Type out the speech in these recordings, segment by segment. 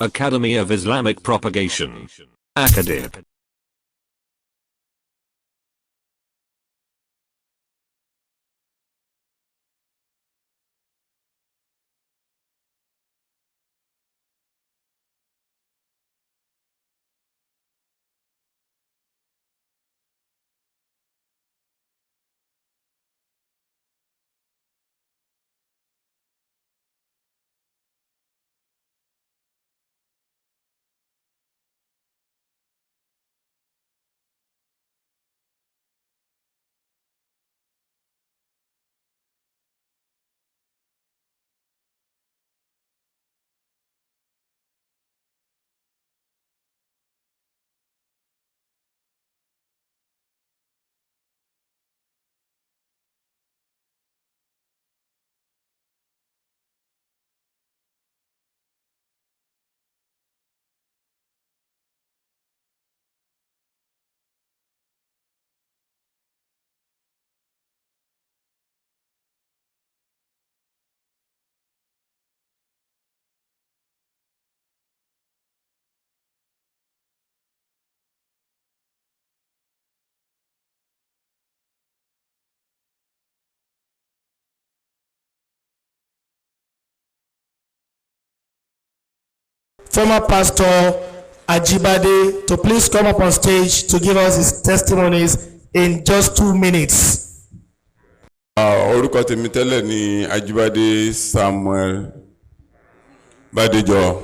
Academy of Islamic Propagation. Akadib. Former Pastor Ajibade to please come up on stage to give us his testimonies in just 2 minutes. Orúkọ tèmi tẹ́lẹ̀ ni Ajibade Samuel Badejo.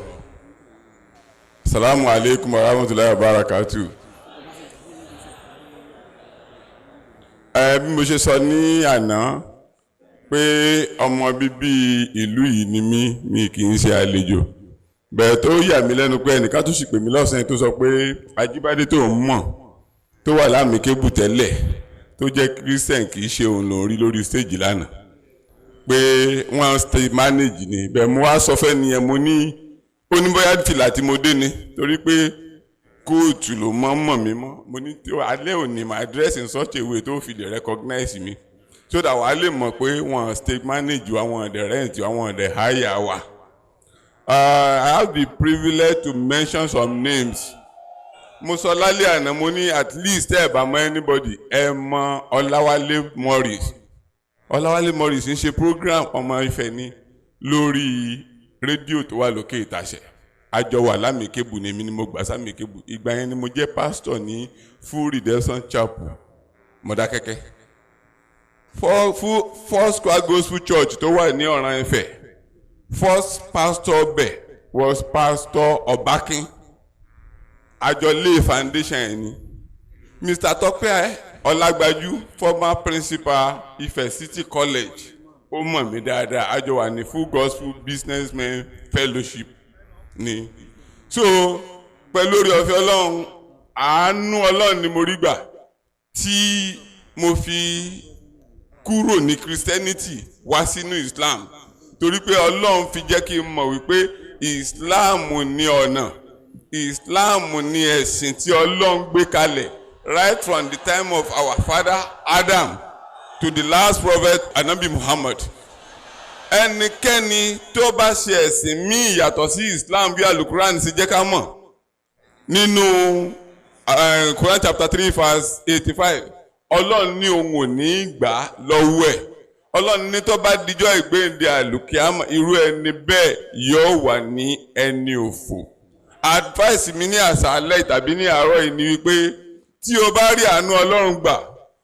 Salamu alaikum wa rahmatullahi wa barakatuh. Bí mo ṣe sọ ní àná pé ọmọ bíbí ìlú yìí ni mi kì í ṣe àlejò. Bẹ́ẹ̀ tó yà mí lẹ́nu pé ẹnìkan tó sì pè mí lọ́sàn-án tó sọ pé Ajibade tó ń mọ̀ tó wà láàmì kébù tẹ́lẹ̀ tó jẹ́ Christian kì í ṣe òun lòún rí lórí stage lánàá pé wọ́n stay manage ni bẹ́ẹ̀ mo wá sọ fẹ́ nìyẹn mo ní oníbóyá fìlà tí mo dé ni torí pé kóòtù ló mọ̀ mí mọ́ mo ní alẹ́ òní my dress in such a way tó fi lè recognize mi so that wàá lè mọ̀ pé wọ́n stay manage wa wọ́n dẹ̀ rent wa wọ́n dẹ̀ hire wa. I have the privilege to mention some names. Mo sọ lálẹ́ àná mo ní at least ẹ bá mọ̀ anybody ẹ mọ̀ Ọláwálé Morris. Ọláwálé Morris ń ṣe program ọmọ Ifẹ̀ ní lórí rédíò tó wà lókè Ìtàṣẹ. Àjọ wà lámì kébù ni èmi ni mo gbà sámì kébù. Ìgbà yẹn ni mo jẹ́ pastor ní Full Redemption Chapel Mọ̀dákẹ́kẹ́. Four Square Gospel Church tó wà ní Ọ̀ràn Ifẹ̀. First pastor there was Pastor Obakin. Ajole Foundation ẹni. Mr. Tọ́pẹ́ Ọlágbájú, former principal Ife City College. Ó mọ̀ mí dáadáa, àjọ wà ní Full Gospel Businessmen Fellowship ni. So, pẹ̀lú orí ọ̀fẹ́ Ọlọ́run, àánú Ọlọ́run ni mo rí gbà tí mo fi kúrò ní Christianity wá sínú Islam. Torí pé Ọlọ́run fi jẹ́ kí n mọ̀ wípé Islam ní ọ̀nà. Islam ní ẹ̀sìn tí Ọlọ́run gbé kalẹ̀ right from the time of our father Adam to the last prophet Anabi Muhammad. Ẹnikẹ́ni tó bá ṣe ẹ̀sìn míì yàtọ̀ sí Islam bí Al-Quran ṣe jẹ́ ká mọ̀ nínú Quran chapter 3 verse 85 Ọlọ́run ní òun ò ní gbà lọ́wọ́ ẹ̀. Ọlọ́run ní tó bá dijọ́ ìgbéǹde àlùkìámà irú ẹni bẹ́ẹ̀ yóò wà ní ẹni òfò. Advice mi ní àṣálẹ́ tàbí ní àárọ̀ yìí ni wípé tí o bá rí àánú Ọlọ́run gbà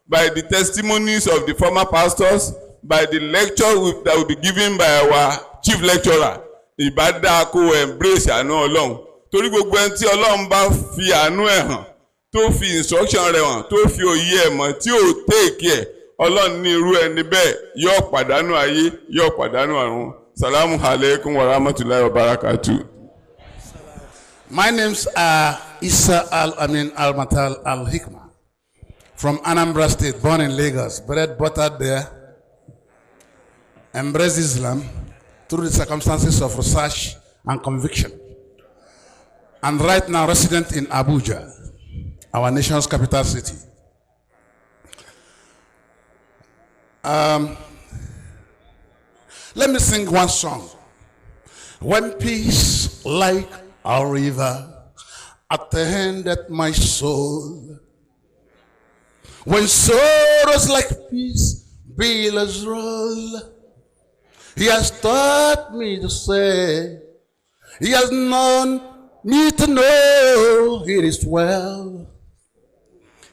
by the testimonies of the former pastors, by the lecture that will be given by our chief lecturer, ìbá dáa kó embrace àánú Ọlọ́run. Torí gbogbo ẹni tí Ọlọ́run bá fi àánú ẹ̀ hàn tó fi instruction rẹ̀ hàn tó fi òye ẹ̀ mọ̀ tí ò take ẹ̀ Ọlọ́run ní irú ẹni bẹ́ẹ̀ yóò pàdánù ayé yóò pàdánù ọ̀run. Salamu alaikum wa rahmatullahi wa barakatuh. My names are Isa Al-Matal Al-Hikma from Anambra State, born in Lagos, bred, buttered there, embraced Islam through the circumstances of research and conviction, and right now resident in Abuja, our nation's capital city. Let me sing one song. When peace like a river attendeth my soul. When sorrows like peace billows roll, he has taught me to say, he has known me to know it is well.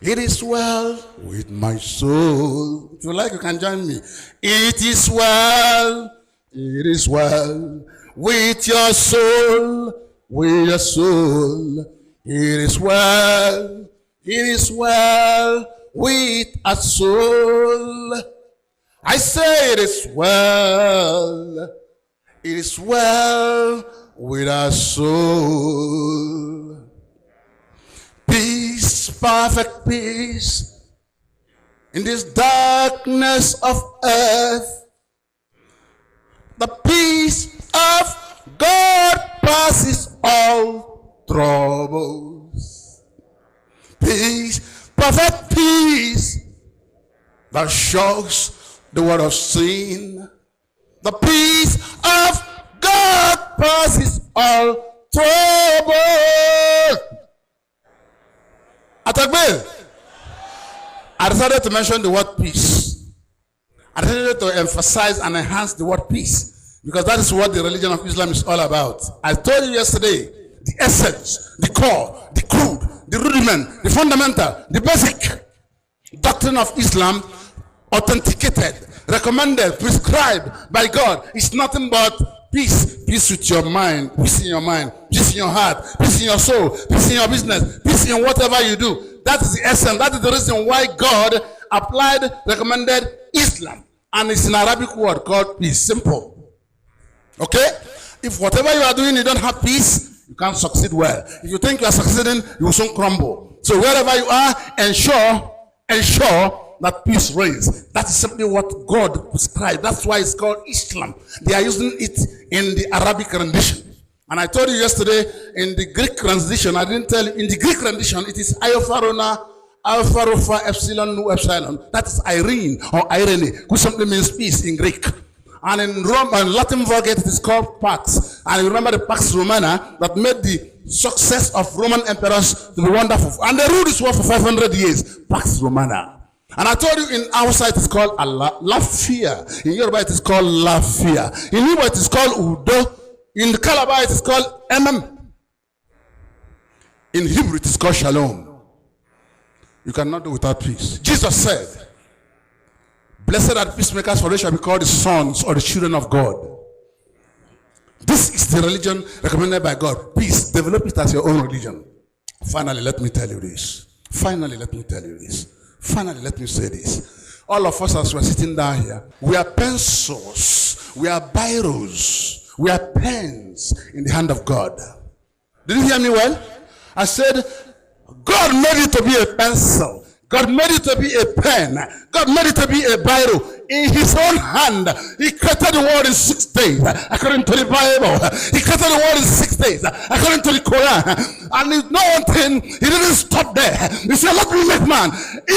It is well with my soul. If you like, you can join me. It is well. It is well with your soul. With your soul. It is well. It is well with a soul. I say it is well. It is well with our soul. Peace, perfect peace, in this darkness of earth. The peace of God passes all troubles. Peace, perfect peace, that shocks the world of sin. The peace of God passes all trouble. Atakbir, I decided to mention the word peace. I decided to emphasize and enhance the word peace because that is what the religion of Islam is all about. I told you yesterday, the essence, the core, the crude, the rudiment, the fundamental, the basic doctrine of Islam, authenticated, recommended, prescribed by God, is nothing but peace. Peace with your mind, peace in your mind, peace in your heart, peace in your soul, peace in your business, peace in whatever you do. That is the essence. That is the reason why God applied, recommended Islam. And it's an Arabic word called peace. Simple. Okay? If whatever you are doing, you don't have peace, you can't succeed well. If you think you are succeeding, you will soon crumble. So wherever you are, ensure that peace reigns. That is simply what God prescribed. That's why it's called Islam. They are using it in the Arabic rendition. And I told you yesterday, in the Greek rendition, I didn't tell you, in the Greek rendition, it is Iofarona, Alpha, Ropha, Epsilon, Nu, Epsilon. That is Irene or Irene, which simply means peace in Greek. And in Rome and Latin Vulgate, it is called Pax. And you remember the Pax Romana that made the success of Roman emperors to be wonderful. And they ruled this world for 500 years. Pax Romana. And I told you in our side it is called Allah, Lafia. In Yoruba it is called Lafia. In Igbo it is called Udo. In Calabar it is called Emem. In Hebrew it is called Shalom. You cannot do without peace. Jesus said, blessed are the peacemakers, for they shall be called the sons or the children of God. This is the religion recommended by God. Peace, develop it as your own religion. Finally, let me tell you this. Finally, let me say this. All of us as we're sitting down here, we are pencils, we are biros, we are pens in the hand of God. Did you hear me well? I said, God made it to be a pencil. God made it to be a pen. God made it to be a biro. In his own hand, he created the world in 6 days, according to the Bible. He created the world in 6 days, according to the Quran. And no one thing, he didn't stop there. He said, let me make man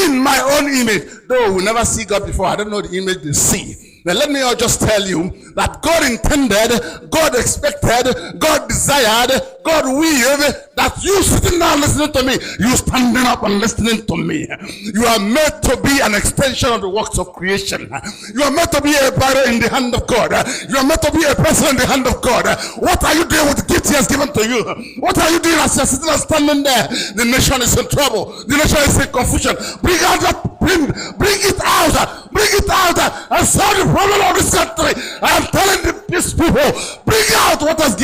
in my own image. Though we never see God before, I don't know the image they see. Now let me just tell you that God intended, God expected, God desired, God willed that you sitting down listening to me, you standing up and listening to me. You are made to be an extension of the works of creation. You are meant to be a Bible in the hand of God. You are meant to be a person in the hand of God. What are you doing with the gift he has given to you? What are you doing as you're sitting and standing there? The nation is in trouble. The nation is in confusion. Bring it out. Bring it out and solve the problem of this country. I am telling these people, bring out what God has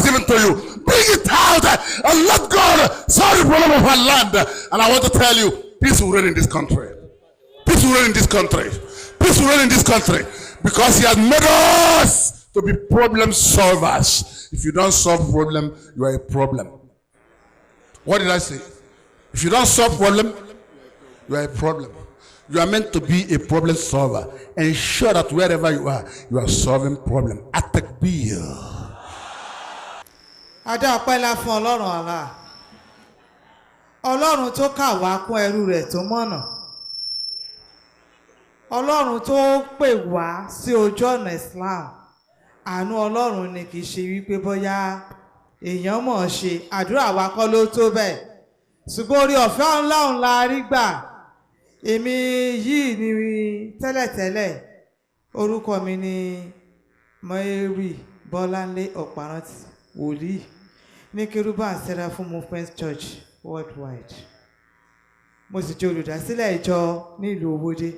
given to you. Bring it out and let God solve the problem of our land. And I want to tell you, peace will reign in this country. Peace will reign in this country. Peace will reign in this country. Because he has made us to be problem solvers. If you don't solve problem, you are a problem. What did I say? If you don't solve problem, you are a problem. You are meant to be a problem solver. Ensure that wherever you are solving problem. Atakbir. Adá ọpẹ́ ńlá fún Ọlọ́run Allah. Ọlọ́run tó kà wá kún ẹrú rẹ̀ tó mọ̀nà. Ọlọ́run tó pè wá sí ojú ọ̀nà Islam. Àánú Ọlọ́run ni kì í ṣe wípé bóyá èèyàn mọ̀ ọ́ ṣe àdúrà wa kọ́ ló tó bẹ́ẹ̀ ṣùgbọ́n orí ọ̀fẹ́ Ọlọ́run la rí gbà. Èmi yìí ni tẹ́lẹ̀tẹ́lẹ̀ orúkọ mi ni Mary Bọ́láńlé Ọ̀párántì wòlíì ní Kérúbù and Seraphim Movement Church worldwide. Mo sì jẹ́ olùdásílẹ̀ ìjọ nílùú Owódé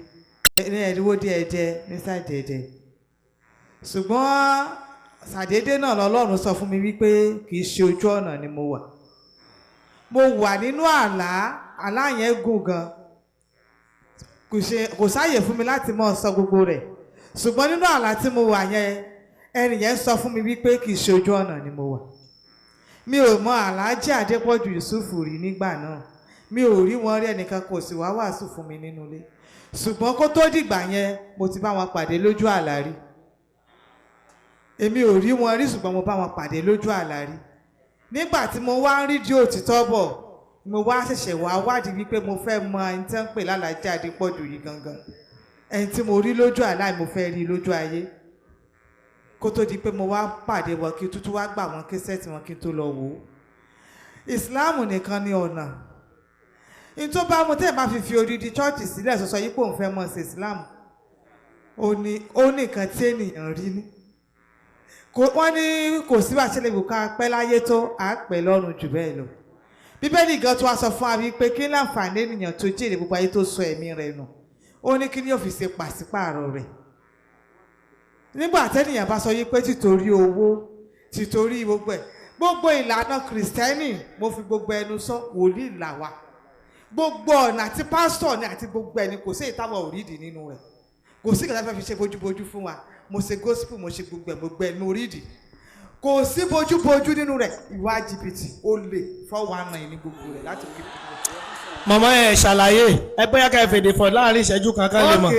ní Ẹ̀dínwódé Ẹ̀dẹ́ ní sáìdì Ẹ̀dẹ́. Ṣùgbọ́n ṣàdédé náà lọ́lọ́run sọ fún mi wípé kì í ṣe ojú ọ̀nà ni mo wà. Mo wà nínú àlá yẹn gùn gan. Kò sáàyè fún mi láti mọ̀ sọ gbogbo rẹ̀. Ṣùgbọ́n nínú àlá tí mo wà yẹn ẹni yẹn sọ fún mi wípé kì í ṣe ojú ọ̀nà ni mo wà. Mi ò mọ Alhaji Adépọ̀jù Yusufu rí nígbà náà. Mi ò rí wọn rí, ẹnìkan kò sì wá wàásù fún mi nínú ilé. Ṣùgbọ́n kó tó dìgbà yẹn mo ti bá wọn pàdé lójú àlá rí. Èmi ò rí wọn rí ṣùgbọ́n mo bá wọn pàdé lójú àlá rí. Nígbà tí mo wá ń rí di òtítọ́ bọ̀, mo wá ṣẹ̀ṣẹ̀ wá wádìí wípé mo fẹ́ mọ ẹni tí wọ́n ń pè l'Alhaji Adépọ̀jù yìí gangan. Ẹni tí mo rí lójú àlá mo fẹ́ rí lójú ayé. Kó tó di pé mo wá pàdé wọn kí tútù wá gbà wọn késẹ́ẹ̀tì wọn kí n tó lọ wò ó. Ìsìláàmù nìkan ni ọ̀nà. In tó bá mo tẹ́ẹ̀ máa fi odidi chọ́ọ̀chì sílẹ̀ sọ́sọ́ yìí pò ń fẹ́ mọ̀ sí ìsìláàmù. Ó nìkan tí ènìyàn rí ní. Wọ́n ní kò sí bá ṣe lè wò ká pẹ́ láyé tó à pẹ́ lọ́run jù bẹ́ẹ̀ lọ. Bíbélì gan tó wá sọ fún wa wípé kí láǹfààní ènìyàn tó jèrè gbogbo ayé tó sọ ẹ̀mí rẹ̀ nù. Ó ní kí ni yóò fi ṣe pàṣípààrọ̀ rẹ̀. Nígbà tẹ́nìyàn bá sọ yí pé títorí owó títorí gbogbo ìlànà kìrìsìtẹ́nì mo fi gbogbo ẹnu sọ wòlíì là wá. Gbogbo ọ̀nà àti pásítọ̀ ni àti gbogbo ẹni kò sí ìtawọ̀ òrídìí nínú rẹ̀. Kò sí ìkàtà fẹ́ fi ṣe bójúbójú fún wa. Mo ṣe gospel mo ṣe gbogbo ẹnu orídìí. Kò sí bójúbójú nínú rẹ̀. Ìwà jìbìtì olè 419 ní gbogbo rẹ̀ láti fi. Màmá ẹ̀ ṣàlàyé ẹgbẹ́ yàgà ìfèdè fọ̀ láàrin ìṣẹ́jú kankan lè mọ̀.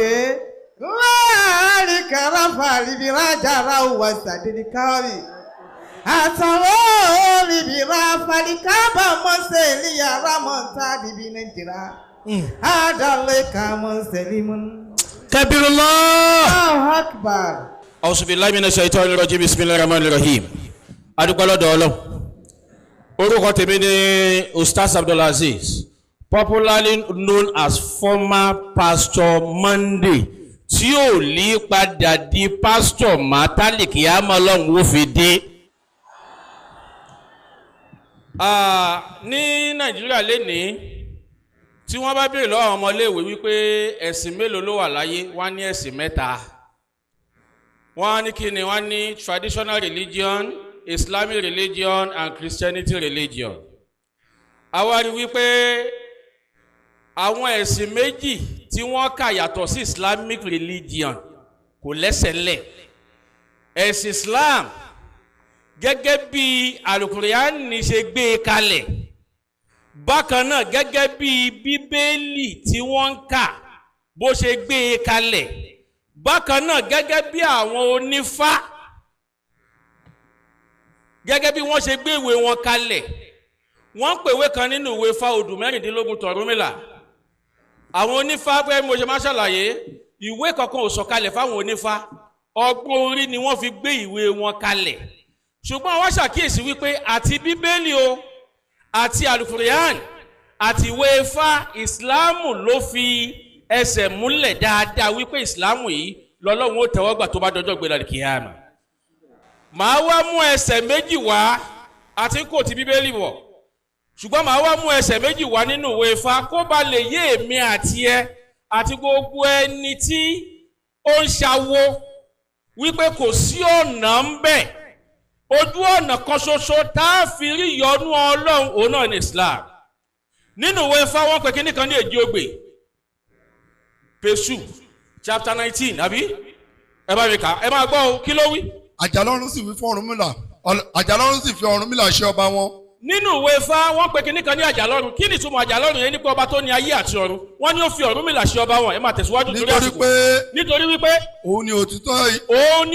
Láàrin kàràfà ríbi rájà ráwọ̀ ṣàdédé káwárì. Àtàwọn ríbi ráfàlì kábà mọ́sẹ̀ ìlíyà rámọ̀ntà bíbí Nàìjíríà. Àdàlẹ̀ kàmọ́sẹ̀ límọ́n. Kabirullah. Allahu Akbar. A'udhu billahi minash shaitani rajim, bismillahir rahmanir rahim. Adúpẹ́ lọ́dọ̀ Ọlọ́run. Orúkọ tèmi ni Ustaz Abdulaziz, popularly known as former Pastor Monday, tí ò lè padà di pastor mátálìkì àmọ́ Ọlọ́run ó fi dé. Ní Nàìjíríà lénìí, tí wọ́n bá béèrè lọ́wọ́ àwọn ọmọléèwé wípé ẹ̀sìn mélòó ló wà láyé, wọ́n ní ẹ̀sìn mẹ́ta. Wọ́n ní kí ni? Wọ́n ní traditional religion, Islamic religion and Christianity religion. Àwa rí wípé àwọn ẹ̀sìn méjì tí wọ́n kà yàtọ̀ sí Islamic religion kò lẹ́sẹ̀ ńlẹ̀. Ẹ̀sìn Islam gẹ́gẹ́ bí Al-Qur'an ṣe gbé e kalẹ̀, bákan náà gẹ́gẹ́ bí Bíbélì tí wọ́n ń kà bó ṣe gbé e kalẹ̀, bákan náà gẹ́gẹ́ bí àwọn onífá gẹ́gẹ́ bí wọ́n ṣe gbé ìwé wọn kalẹ̀. Wọ́n pèwé kan nínú ìwé Ifá odù 16 t'Ọ̀rúnmìlà. Àwọn onífá pé mo ṣe máa ṣàlàyé ìwé kankan ò sọ̀kalẹ̀ fáwọn onífá, ọgbọ́n orí ni wọ́n fi gbé ìwé wọn kalẹ̀. Ṣùgbọ́n wọ́n ṣàkíyèsí wípé àti Bíbélì o àti Al-Qur'an àti ìwé Ifá, ìsìláàmù ló fi ẹsẹ̀ múlẹ̀ dáadáa wípé ìsìláàmù yìí lọ́lọ́run ó tẹ́wọ́gbà tó bá dọjọ́ gbéra kíyámà. Màá wá mú ẹsẹ̀ méjì wá àti kò ti Bíbélì wọ̀, ṣùgbọ́n màá wá mú ẹsẹ̀ méjì wá nínú ìwé Ifá kó ba lè yé èmi àti ẹ àti gbogbo ẹni tí ó ń ṣàwó wípé kò sí ọ̀nà ń bẹ. Ojú ọ̀nà kan ṣoṣo tá a fi rí ìyọ́nú Ọlọ́run òun náà ní Islam. Nínú ìwé Ifá wọ́n pè kíní kan ní èjì ogbè, Pèsù chapter 19 àbí ẹ bá mi kà, ẹ máa gbọ́ o, kí ló wí? Àjàlọ́run sì wí fún Ọ̀rúnmìlà, Àjàlọ́run sì fi Ọ̀rúnmìlà ṣe ọba wọn. Nínú ìwé Ifá wọ́n pè kíní kan ní Àjàlọ́run. Kí ni ìtumọ̀ Àjàlọ́run yẹn? Nípa ọba tó ní ayé àti ọ̀run. Wọ́n ní ó fi Ọ̀rúnmìlà ṣe ọba wọn. Ẹ máa tẹ̀síwájú nítorí àsìkò. Nítorí wípé òun ni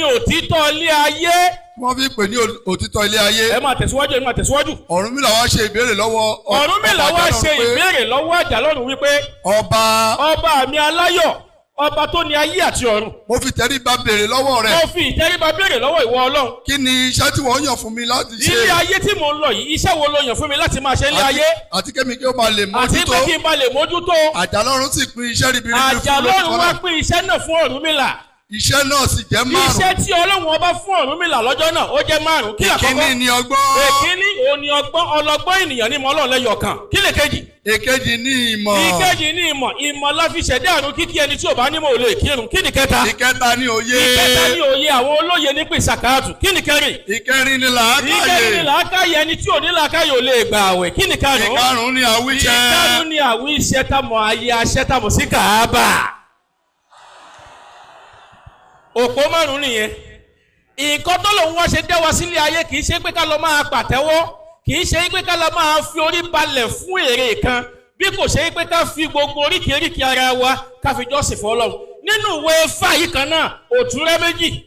òtítọ́ ilé ayé. Wọ́n fi pè ní òtítọ́ ilé ayé. Ẹ máa tẹ̀síwájú, ẹ máa tẹ̀síwájú. Ọ̀rúnmìlà wá ṣe ìbéèrè lọ́wọ́ Ọ̀rúnmìlà wá ṣe ìbéèrè lọ́wọ́ Àjàlọ́run wípé ọba mi aláyọ̀, ọba tó ní ayé àti ọ̀run. mo fi tẹríba béèrè lọ́wọ́ rẹ. mo fi ìtẹríba béèrè lọ́wọ́ ìwọ ọlọ́run. kí ni iṣẹ́ tí wọ́n yàn fún mi láti ṣe. ilé ayé tí mò ń lọ yìí iṣẹ́ wo lo yàn fún mi láti máa ṣe ilé ayé. àti kémi kí ó máa lè mójútó. àti pé kí n bá lè mójútó. àjàlọ́run sì pín iṣẹ́ ribiribi fún àjàlọ́run wá pín iṣẹ́ náà fún Ọ̀rúnmìlà. iṣẹ́ náà sì jẹ́ 5. iṣẹ́ tí ọlọ́run ọba fún Ọ̀rúnmìlà lọ́jọ́ náà ó jẹ́ 5. kí àkọ́kọ́ ìkíní ni ọgbọ́n. èkíní òní ọlọ́gbọ́n ènìyàn ní mọ́ Ọlọ́run lẹ́yọ̀ kan. kí lè kejì. èkejì ní ìmọ̀. ìkejì ní ìmọ̀. ìmọ̀ la fi ṣẹ̀dá àrùn kíkí ẹni tí ò bá nímọ̀ ò lè kírun. kí ni kẹta. ìkẹta ní òye. ìkẹta ní òye àwọn olóye ní pín sàkáàtù. kí ni kẹrin. ìkẹrin ní làákàyè. ìkẹrin ní làákàyè ẹni tí ò ní làákàyè ò lè gbà àwẹ̀. kí ni karùn-ún. ìkarùn-ún ní àwíṣẹ. ìkarùn-ún ní àwíṣẹ tamọ̀ ayé aṣẹ́ tamọ̀ sí Kàábà. òpó 5 nìyẹn. nǹkan tó lòun wá ṣe dẹ́ wa sílé ayé kì í ṣe pé ká lọ máa pàtẹ́wọ́, kì í ṣe pé ká lọ máa fi orí balẹ̀ fún èrè kan, bí kò ṣe pé ká fi gbogbo oríkèéríkèé ara wa ká fi jọ́sìn fọ́lọ́run. nínú ìwé fàyí kan náà òtúrẹ́ méjì.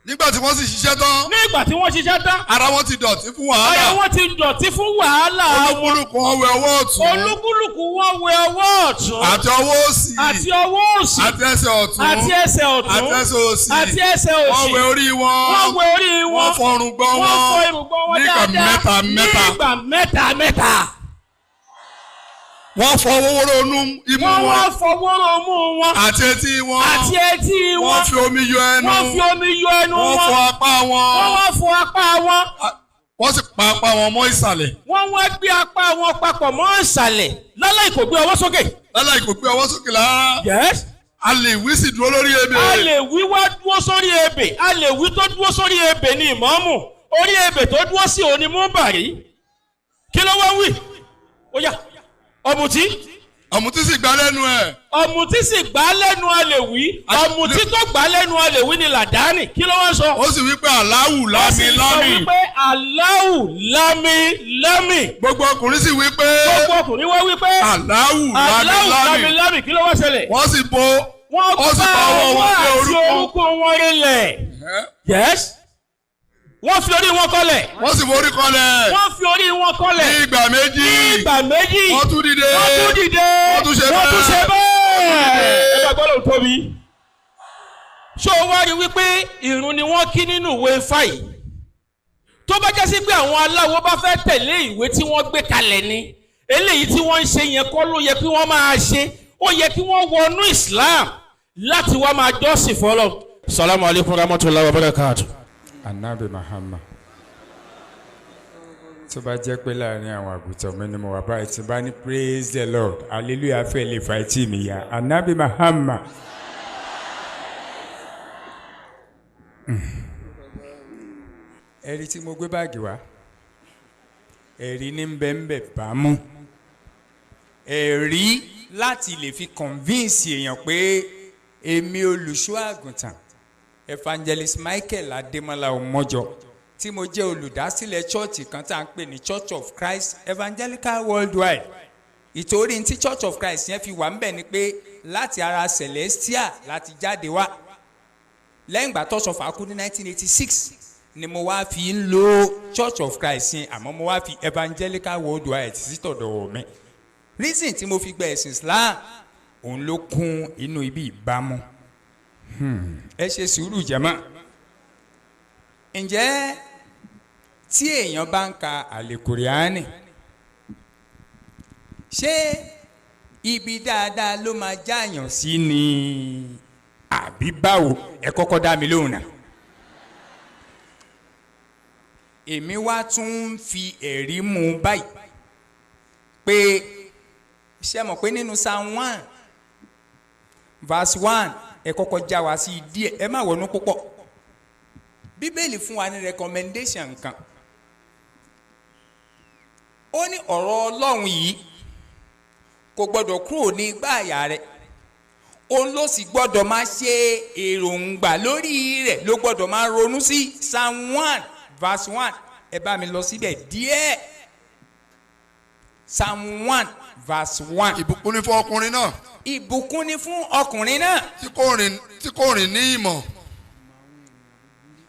nígbà tí wọ́n sì ṣiṣẹ́ tán. nígbà tí wọ́n ṣiṣẹ́ tán. ara wọn ti dọ̀tí fún wàhálà. ara wọn ti dọ̀tí fún wàhálà. olúkúlùkù wọn wẹ ọwọ́ ọ̀tún. olúkúlùkù wọn wẹ ọwọ́ ọ̀tún. àti ọwọ́ òsì. àti ọwọ́ òsì. àti ẹsẹ̀ ọ̀tún. àti ẹsẹ̀ ọ̀tún. àti ẹsẹ̀ òsì. àti ẹsẹ̀ òsì. wọ́n wẹ orí wọn. wọ́n wẹ orí wọn. wọ́n fọ irùngbọ̀n wọn. wọ́n fọ irùngbọ̀n wọn dáadáa. nígbà mẹ́ta. wọ́n fọ wóró inú imú wọn. wọ́n fọ wóró imú wọn. àti etí wọn. àti etí wọn. wọ́n fi omi yọ ẹnu. wọ́n fi omi yọ ẹnu wọn. wọ́n fọ apá wọn. wọ́n fọ apá wọn. wọ́n sì pa apá wọn mọ́ ìsàlẹ̀. wọ́n wá gbé apá wọn papọ̀ mọ́ ìsàlẹ̀ láláì kò gbé ọwọ́ sókè. láláì kò gbé ọwọ́ sókè rárá. Yes. a lè wí sì dúró lórí ebè. a lè wí wá dúró sórí ebè. a lè wí tó dúró sórí ebè ní ìmáàmù. orí ebè tó dúró sí òní múbàrí. kí ló wá wí? ó yá ọ̀mùtí. ọ̀mùtí sì gbá lẹ́nu ẹ̀. ọ̀mùtí sì gbá lẹ́nu a lè wí. ọ̀mùtí tó gbá lẹ́nu a lè wí ni làdáni. kí ló wá sọ? ó sì wí pé Allahu lámì lámì. ó sì sọ wípé Allahu lámì lámì. gbogbo ọkùnrin sì wí pé. gbogbo ọkùnrin wá wí pé. Allahu lámì lámì. kí ló wá ṣẹlẹ̀? wọ́n sì bo. wọ́n sì bá ọwọ́ wọn lé orúkọ wọn rinlẹ̀. Yes. wọ́n fi orí wọn kọlẹ̀. wọ́n sì forí kọlẹ̀. wọ́n fi orí wọn kọlẹ̀. ní ìgbà méjì. ní ìgbà méjì. wọ́n tún dìde. wọ́n tún dìde. wọ́n tún ṣe bẹ́ẹ̀. wọ́n tún ṣe bẹ́ẹ̀. ẹ bá gbọ́dọ̀ tóbi. ṣé o wá rí wípé ìrun ni wọ́n kí nínú ìwé fáyì? tó bá jẹ́ sí pé àwọn aláwo bá fẹ́ tẹ̀lé ìwé tí wọ́n gbé kalẹ̀ ni eléyìí tí wọ́n ń ṣe yẹn kọ́ ló yẹ kí wọ́n máa ṣe. ó yẹ kí wọ́n wọnú Islam láti wá máa jọ́sìn fọlọ́. salamu alaykum wa rahmatulahi wa barakatuh. Anabi Muhammad tó bá jẹ́ pé láàrin àwọn àgùntàn mi ni mo wà báyìí tí bá ní praise the Lord hallelujah fẹ́ lè fa etí mi ya Anabi Muhammad. ẹ̀rí tí mo gbé báàgì wá ẹ̀rí ní bẹ́ẹ̀nbẹ́ẹ̀ bá mú ẹ̀rí láti lè fi convince èèyàn pé èmi olùṣọ́ àgùntàn Evangelist Michael Adémọ́lá Ọmọjọ tí mo jẹ́ olùdásílẹ̀ chọ́ọ̀chì kan tá à ń pè ní Church of Christ Evangelical Worldwide. ìtorí tí Church of Christ yẹn fi wà ńbẹ̀ ni pé láti ara Celestial láti jáde wá. lẹ́yìn ìgbà tó sọ̀fà kú ní 1986 ni mo wá fi ń lo Church of Christ yẹn àmọ́ mo wá fi Evangelical Worldwide sí tọ̀dọ̀ mi. reason tí mo fi gba ẹ̀sìn Islam òun ló kún inú ibi ìbámu. ẹ ṣe sùúrù jàmá. ǹjẹ́ tí èèyàn bá ń ka àlèkùránì ṣé ibi dáadáa ló máa jáàyàn sí ni àbí báwo? ẹ kọ́kọ́ dá mi lóhùn náà. èmi wá tún fi ẹ̀rí mú báyìí pé ṣé mọ̀ pé nínú Psalm 1 verse 1 ẹ kọ́kọ́ já wa sí díẹ̀ ẹ má wọnú púpọ̀. bíbélì fún wa ní recommendation kan. ó ní ọ̀rọ̀ Ọlọ́run yìí kò gbọ́dọ̀ kúrò ní igbá àyà rẹ̀. òun ló sì gbọ́dọ̀ máa ṣe èròǹgbà lórí rẹ̀ ló gbọ́dọ̀ máa ronú sí. Psalm 1 verse 1 ẹ bá mi lọ síbẹ̀ díẹ̀. Psalm 1 verse 1. ìbùkún ni fún ọkùnrin náà. ìbùkún ni fún ọkùnrin náà. tí kò rìn ní ìmọ̀.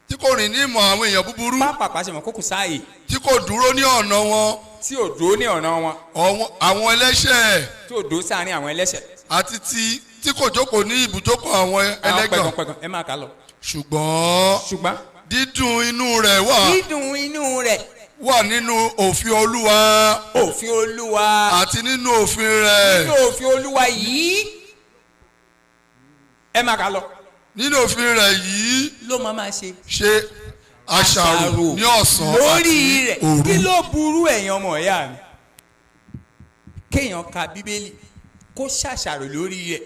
tí kò rìn ní ìmọ̀ àwọn èèyàn búburú. pápá ṣe mọ̀ kókò sáàyè. tí kò dúró ní ọ̀nà wọn. tí ò dúró ní ọ̀nà wọn. àwọn ẹlẹ́ṣẹ̀. tí ò dúró sáàrin àwọn ẹlẹ́ṣẹ̀. àti tí tí kò jókòó ní ibùjókòó àwọn ẹlẹ́gàn. pẹ̀gàn ẹ máa kà lọ. ṣùgbọ́n dídùn inú rẹ̀ wà nínú òfin Olúwa. òfin Olúwa. àti nínú òfin rẹ̀. nínú òfin Olúwa yìí. ẹ máa kà lọ. nínú òfin rẹ̀ yìí. ló máa ṣe. ṣe àṣàrò ní ọ̀sán lórí rẹ̀. àti òru. kí ló burú ẹ̀yin ọmọ ìyá mi. kéèyàn ka bíbélì kó ṣàṣàrò lórí rẹ̀.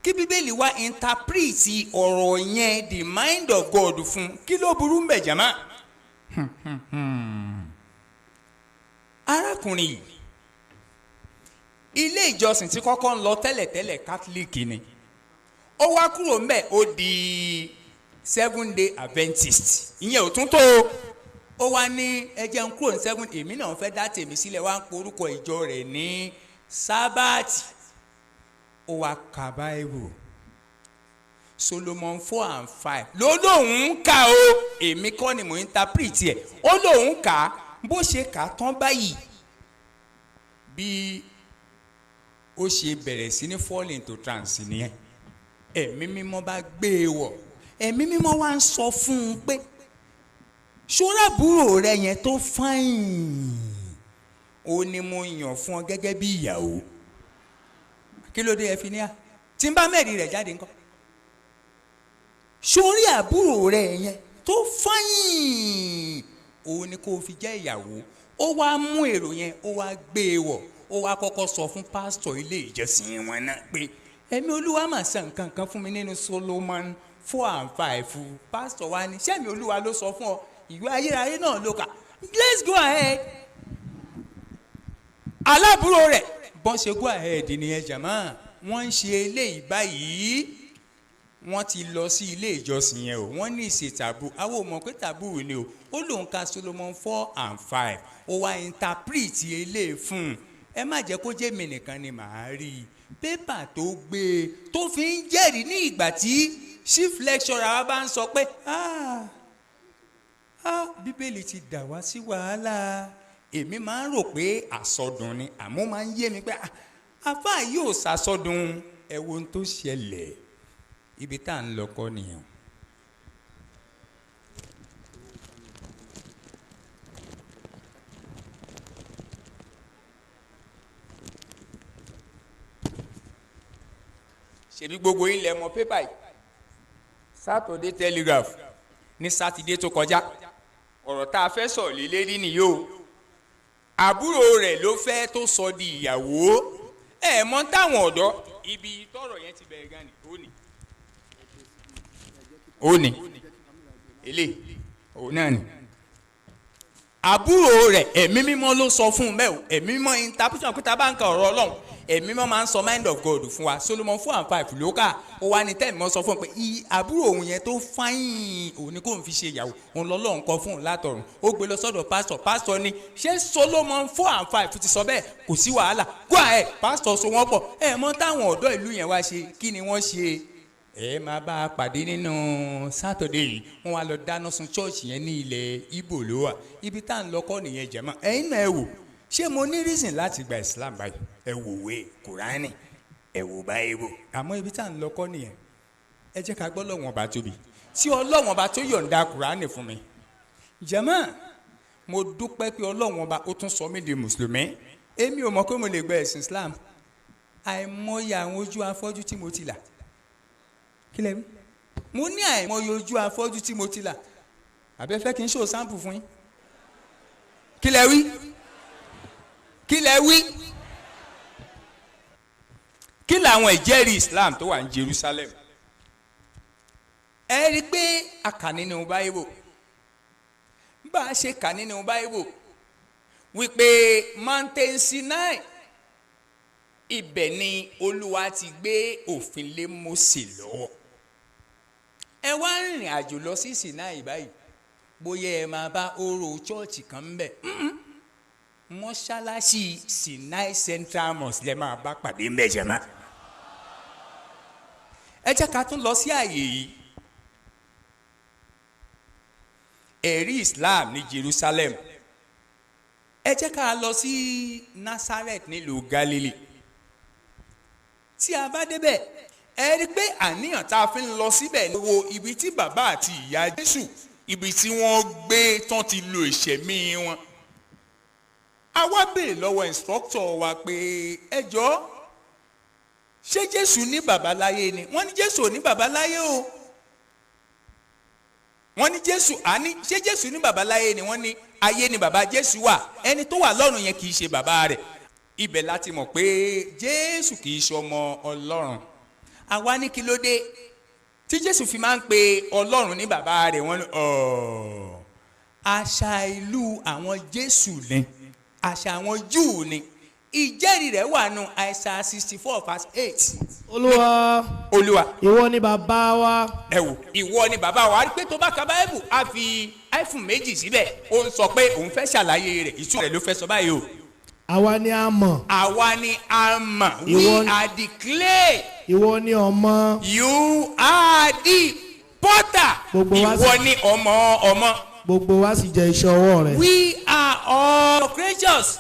kí bíbélì wá interpret ọ̀rọ̀ yẹn the mind of God fún. kí ló burú mbẹ̀ jàmá. arákùnrin yìí ilé ìjọsìn tí kọ́kọ́ ń lọ tẹ́lẹ̀tẹ́lẹ̀ Catholic ni ó wá kúrò ńbẹ̀ ó di Seventh-day Adventist ìyẹn ò tún tó ó wá ní ẹjẹ ń kúrò ní seven èmi náà fẹ́ dá tèmi sílẹ̀ wá ń porúkọ ìjọ rẹ̀ ní sábàtì ó wá ka Bible Solomon 4:5 ló lóun kà ó èmi kọ́ ni mò ń interpret ẹ̀ ó lóun kà á bó ṣe kà á tán báyìí bí ó ṣe bẹ̀rẹ̀ sí ní fall into trance nìyẹn ẹ̀mí mímọ́ bá gbé e wọ̀ ẹ̀mí mímọ́ wá ń sọ fún un pé ṣọ́ra àbúrò rẹ yẹn tó fáìn ó ní mo yàn fún ọ gẹ́gẹ́ bí ìyàwó kí ló dé ẹ fi ní à tí n bá mẹ́rin rẹ̀ jáde ńkọ́ sórí àbúrò rẹ yẹn tó fáyìn òun ni kò fi jẹ́ ìyàwó ó wá mú èrò yẹn ó wá gbé e wọ̀ ó wá kọ́kọ́ sọ fún pásítọ̀ ilé ìjọsìn wọn náà pé ẹ̀mí Olúwa mà sọ nǹkan kan fún mi nínú Solomon 4:5 pásítọ̀ wa ní sẹ́mi Olúwa ló sọ fún ọ ìwé ayérayé náà ló kà let's go ahead aláàbúrò rẹ̀ bọ́n ṣe go ahead nìyẹn jàmá wọ́n ń ṣe eléyìí báyìí wọ́n ti lọ sí ilé ìjọsìn yẹn o wọ́n ní ìṣe tàbú àwọn ò mọ̀ pé tàbú ni o ó lòun ka Solomon 4:5 ó wá interpret eléyìí fún un ẹ má jẹ́ kó jẹ́ mi nìkan ni màá rí i pépà tó gbé e tó fi ń jẹ́rìí ní ìgbà tí chief lecturer wa bá ń sọ pé bíbélì ti dà wá sí wàhálà èmi máa ń rò pé àsọdùn ni àmọ́ máa ń yé mi pé àfáà yóò ṣàsọdùn ẹ wo ohun tó ṣẹlẹ̀ ibi tá à ń lọ kọ́ nìyẹn. ṣebí gbogbo yín lẹ mọ̀ pépà yìí Saturday Telegraph ní sátidé tó kọjá ọ̀rọ̀ tá a fẹ́ sọ lé lérí nìyí o àbúrò rẹ̀ ló fẹ́ tó sọ di ìyàwó ẹ̀ mọ̀ táwọn ọ̀dọ́ ibi tọ́rọ̀ yẹn ti bẹ̀rẹ̀ gan ni ó ní ilé òun náà ni àbúrò rẹ̀ ẹ̀mí mímọ́ ló sọ fún un bẹ́ẹ̀ o ẹ̀mí mímọ́ interpretation kúta bá ń ka ọ̀rọ̀ Ọlọ́run ẹ̀mí mímọ́ máa ń sọ mind of God fún wa Solomon 4:5 ló kà ó wá ní tẹ́ẹ̀mí mọ́ sọ fún un pé àbúrò òun yẹn tó fáyìn òun ni kò ń fi ṣe ìyàwó òun lọ́lọ́run kọ fún un látọ̀run ó gbé lọ sọ́dọ̀ pásítọ̀ ni ṣé Solomon 4:5 ti sọ bẹ́ẹ̀ kò sí wàhálà go ahead pásítọ̀ so wọ́n pọ̀ ẹ̀ mọ́ táwọn ọ̀dọ́ ìlú yẹn wá ṣe kí ni wọ́n ṣe ẹ máa bá a pàdé nínú Saturday yìí wọ́n wá lọ dáná sun church yẹn ní ilẹ̀ Ìgbò ló wà ibi tá à ń lọ kọ́ nìyẹn jẹ̀mọ́ ẹ̀yin náà ẹ wò ṣé mo ní reason láti gba Islam báyìí ẹ wò wé Kùránì ẹ wò Bible àmọ́ ibi tá à ń lọ kọ́ nìyẹn ẹ jẹ́ ká gbọ́ lọ́wọ́n ọba tóbi tí Ọlọ́wọ́n ọba tó yọ̀ǹda Kùránì fún mi jẹ̀mọ́ mo dúpẹ́ pé Ọlọ́wọ́n ọba ó tún sọ mí di mùsùlùmí èmi ò mọ̀ pé mo lè gba ẹ̀sìn Islam àìmọye àwọn ojú afọ́jú tí mo ti là kí lẹ wí mo ní àìmọye ojú afọ́jú tí mo ti là àbẹ́fẹ́ kí n ṣó sample fún yín kí lẹ wí kí lẹ wí kí làwọn ìjẹ́rìí Islam tó wà ní Jerusalem ẹ rí i pé a kà nínú Bible bá a ṣe kà nínú Bible wípé Mountain Sinai ibẹ̀ ni Olúwa ti gbé òfin lé Mósè lọ́wọ́ ẹ wá rìnrìn àjò lọ sí Sinai báyìí bóyá ẹ máa bá orò chọ́ọ̀chì kan ń bẹ̀ mọ́ṣáláṣí Sinai Central Mosque lẹ́ máa bá pàdé mẹ́jẹ̀má ẹ jẹ́ ká tún lọ sí àyè yìí ẹ̀rí Islam ní Jerusalem ẹ jẹ́ ká lọ sí Nazareth nílùú Galilee tí a bá débẹ̀ ẹ rí i pé àníyàn tá a fi ń lọ síbẹ̀ wo ibi tí bàbá àti ìyá Jésù ibi tí wọ́n gbé tán ti lo ìṣẹ̀mí wọn. a wá béèrè lọ́wọ́ instructor wa pé ẹ jọ̀ọ́ ṣé Jésù ní bàbá láyé ni? wọ́n ní Jésù ò ní bàbá láyé o. wọ́n ní Jésù ṣé Jésù ní bàbá láyé ni? wọ́n ní ayé ni bàbá Jésù wà, ẹni tó wà lọ́run yẹn kì í ṣe bàbá rẹ̀. ibẹ̀ láti mọ̀ pé Jésù kì í ṣe ọmọ Ọlọ́run. àwa ní kí ló dé tí Jésù fi máa ń pe Ọlọ́run ní bàbá rẹ̀? wọ́n ní àṣà ìlú àwọn Jésù ni, àṣà àwọn Júù ni. ìjẹ́rìí rẹ̀ wà nù Àìsáyà 64 verse 8. Olúwa ìwọ ni bàbá wa. ẹ wò ìwọ ni bàbá wa. rí pé tó bá ka Báíbù á fi iPhone méjì síbẹ̀. ó ń sọ pé òun fẹ́ ṣàlàyé rẹ̀, ìtumọ̀ rẹ̀ ló fẹ́ sọ báyìí o. àwa ni a mọ̀. àwa ni a mọ̀. we are the clay. ìwọ ni ọmọ. you are the potter. ìwọ ni ọmọ. gbogbo wa sì jẹ́ iṣẹ́ ọwọ́ rẹ̀. we are all creatures.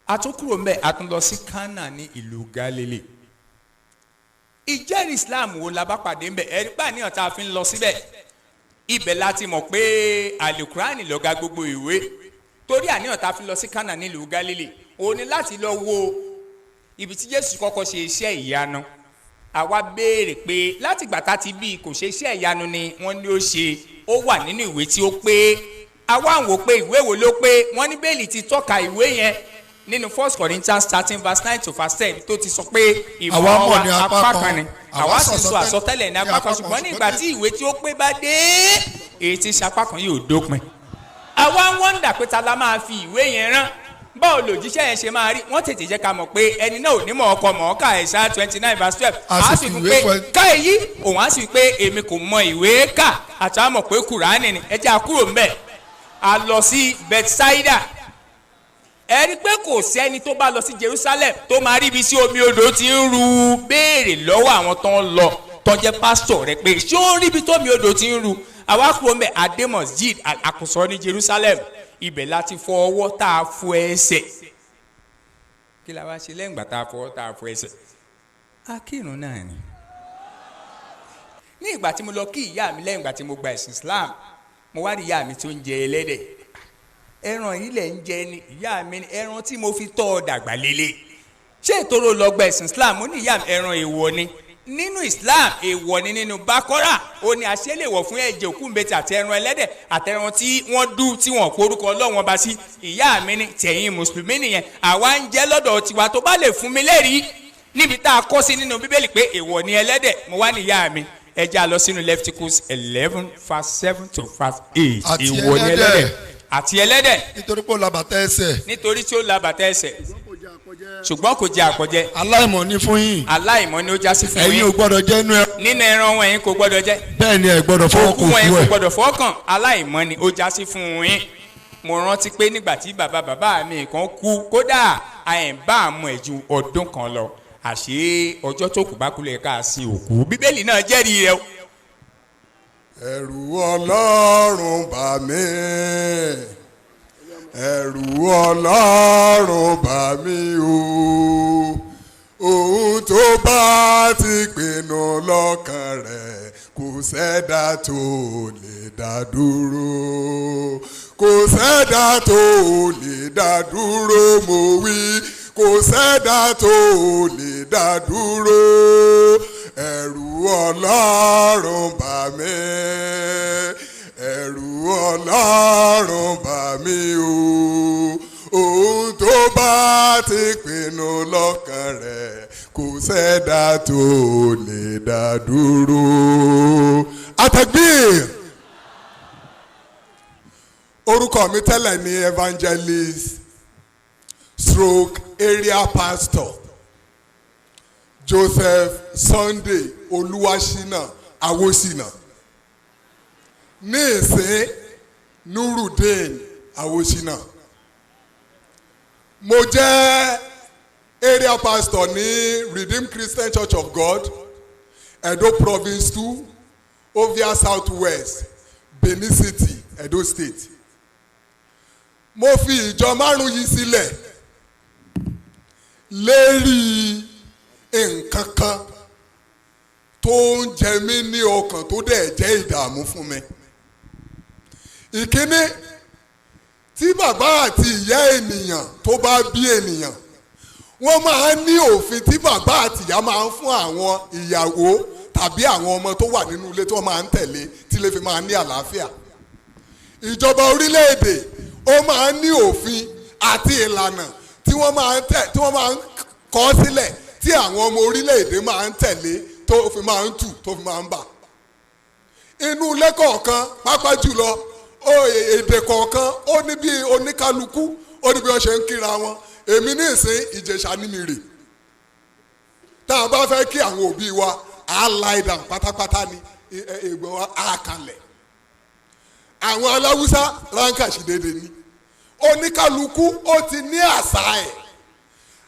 a tún kúrò mbẹ̀ a tún lọ sí Kánà ní ìlú Gálílì. ìjẹ́rìí Islam wo la bá pàdé mbẹ̀? ẹ̀rí pa àníyàn tá a fi ń lọ síbẹ̀. ibẹ̀ láti mọ̀ pé àlùkùránì lọ̀gá gbogbo ìwé. torí àníyàn tá a fi lọ sí Kánà ní ìlú Gálílì òun ni láti lọ wo ibi tí Jésù kọ́kọ́ ṣe iṣẹ́ ìyanu. àwa béèrè pé láti ìgbà tá a ti bí kò ṣe iṣẹ́ ìyanu ni wọ́n ní ó ṣe, ó wà nínú ìwé tí ó pé. àwa ń wò pé ìwé wo ló pé? wọ́n ní Bíbélì ti tọ́ka ìwé yẹn nínú 1 Corinthians 13 verse 9 to verse 10 tó ti sọ pé ìmọ̀ wa apá kan ni, àwa sì sọ àsọtẹ́lẹ̀ ní apá kan, ṣùgbọ́n nígbà tí ìwé tí ó pé bá dé èyí tí sapá kan yóò dópin. àwa ń wọ́ndà pé ta la máa fi ìwé yẹn rán, báwo lòjíṣẹ́ yẹn ṣe máa rí. wọ́n tètè jẹ́ ká mọ̀ pé ẹni náà ò ní mọ̀ ọkọ mọ̀ ọ́kà Àìsáyà 29 verse 12. a sì fún pé ká èyí òun á sì pé èmi kò mọ ìwé kà, àtàwọn mọ̀ pé Kùránì ni. ẹ jẹ́ àkúrò ńbẹ̀. a lọ sí Bethsaida. ẹ rí pé kò sẹ́ni tó bá lọ sí Jerusalem tó máa rí ibi tí omi odò ti ń ru. béèrè lọ́wọ́ àwọn tó ń lọ tó ń jẹ́ pásítọ̀ rẹ pé ṣé ó rí ibi tó omi odò ti ń ru? àwa kúrò ńbẹ̀ adé Masjid Al-Aqsa ní Jerusalem. ibẹ̀ láti fọ ọwọ́ tá a fọ ẹsẹ̀. kí la wá ṣe lẹ́yìn ìgbà tá a fọ ọwọ́ tá a fọ ẹsẹ̀? a kírun náà ni. ní ìgbà tí mo lọ kí ìyá mi lẹ́yìn ìgbà tí mo gba ẹ̀sìn Islam, mo wá rí ìyá mi tó ń jẹ ẹlẹ́dẹ̀. ẹran yìí lẹ̀ ń jẹ ni. ìyá mi ní ẹran tí mo fi tọ́ ọ dàgbà lélẹ̀. ṣé ìtòrò lọ gba ẹ̀sìn Islam? mo ní ìyá mi ẹran èèwọ̀ ni nínú Islam, èèwọ̀ ni nínú Bákọ́rà. ó ní àṣẹ lè wọ̀ fún ẹ̀jẹ̀ òkú mbẹ́tì àti ẹran ẹlẹ́dẹ̀ àtẹran tí wọ́n dú tí wọ́n porúkọ Ọlọ́run ọba sí. ìyá mi ní tẹ̀yìn mùsùlùmí nìyẹn, àwa ń jẹ́ lọ́dọ̀ tiwa, tó bá lè fún mi lẹ́rìí níbi tá a kọ́ sí nínú Bíbélì pé èèwọ̀ ni ẹlẹ́dẹ̀. mo wá ní ìyá mi ẹ já lọ sínú Leviticus 11 verse 7 to verse 8. èèwọ̀ ni ẹlẹ́dẹ̀ àti ẹlẹ́dẹ̀. nítorí pé ó la bàtà ẹsẹ̀. nítorí tí ó la bàtà ẹsẹ̀. ṣùgbọ́n kò jẹ àpọ̀jẹ. aláìmọ̀ ni fún yín. aláìmọ̀ ni ó já sí fún yín. ẹ̀yin ò gbọ́dọ̀ jẹ inú ẹ. nínú ẹran wọn ẹ̀yin kò gbọ́dọ̀ jẹ. bẹ́ẹ̀ ni ẹ gbọ́dọ̀ fọwọ́ kò òkú wọn ẹ̀yin kò fún ẹ. gbọ́dọ̀ fọwọ́kàn. aláìmọ̀ ni ó já sí fún yín. mo rántí pé nígbà tí bàbá mi kan kú, kódà àyẹ̀bá àmọ́ ẹ̀ ju ọdún kan lọ. àṣé ọjọ́ tó kù bá kú lẹ̀ ká sin òkú. Bíbélì náà jẹ́rìí rẹ̀. ẹ̀rù Ọlọ́run bà mí, ẹ̀rù Ọlọ́run bà mí o, ohun tó bá ti pinnu lọ́kàn rẹ̀ kò sẹ́dá tó lè dá dúró, kò sẹ́dá tó lè dá dúró, mo wí kò sẹ́dá tó lè dá dúró, ẹ̀rù Ọlọ́run bà mí, ẹ̀rù Ọlọ́run bà mí o, ohun tó bá ti pinnu lọ́kàn rẹ̀ kò sẹ́dá tó lè dá dúró. Àtàgbé orúkọ mi tẹ́lẹ̀ ní evangelist stroke area pastor Joseph Sunday Olúwaṣínà Awóṣínà, ní ìsìn Nurudeen Awóṣínà. mo jẹ́ area pastor ní Redeemed Christian Church of God, Edo Province 2, Ovia South West, Benin City, Edo State. mo fi ìjọ márùn yìí sílẹ̀ lérí nǹkan kan tó ń jẹ mí ní ọkàn tó dẹ̀ jẹ́ ìdààmú fún mi. Ìkíní, tí bàbá àti ìyá ènìyàn tó bá bí ènìyàn, wọ́n máa ń ní òfin tí bàbá àti ìyá máa ń fún àwọn ìyàwó tàbí àwọn ọmọ tó wà nínú ilé tó máa ń tẹ̀lé tí ilé fi máa ń ní àlàáfíà. Ìjọba orílẹ̀-èdè ó máa ń ní òfin àti ìlànà tí wọ́n máa ń kọ sílẹ̀ tí àwọn ọmọ orílẹ̀-èdè máa ń tẹ̀lé tó fi máa ń tù tó fi máa ń bà. Inú ilé kọ̀ọ̀kan pàápàá jùlọ èdè kọ̀ọ̀kan ó ní bí oníkálukú ó ní bí wọ́n ṣe ń kíra wọn. Èmi ní ìsìn Ìjẹ̀ṣà ní mi rè. Tá a bá fẹ́ kí àwọn òbí wa á lie down pátápátá ni ègbọ́n wa á kalẹ̀. Àwọn aláwùsá ránkàṣì dédé ni. Oníkálukú ó ti ní àṣà ẹ̀.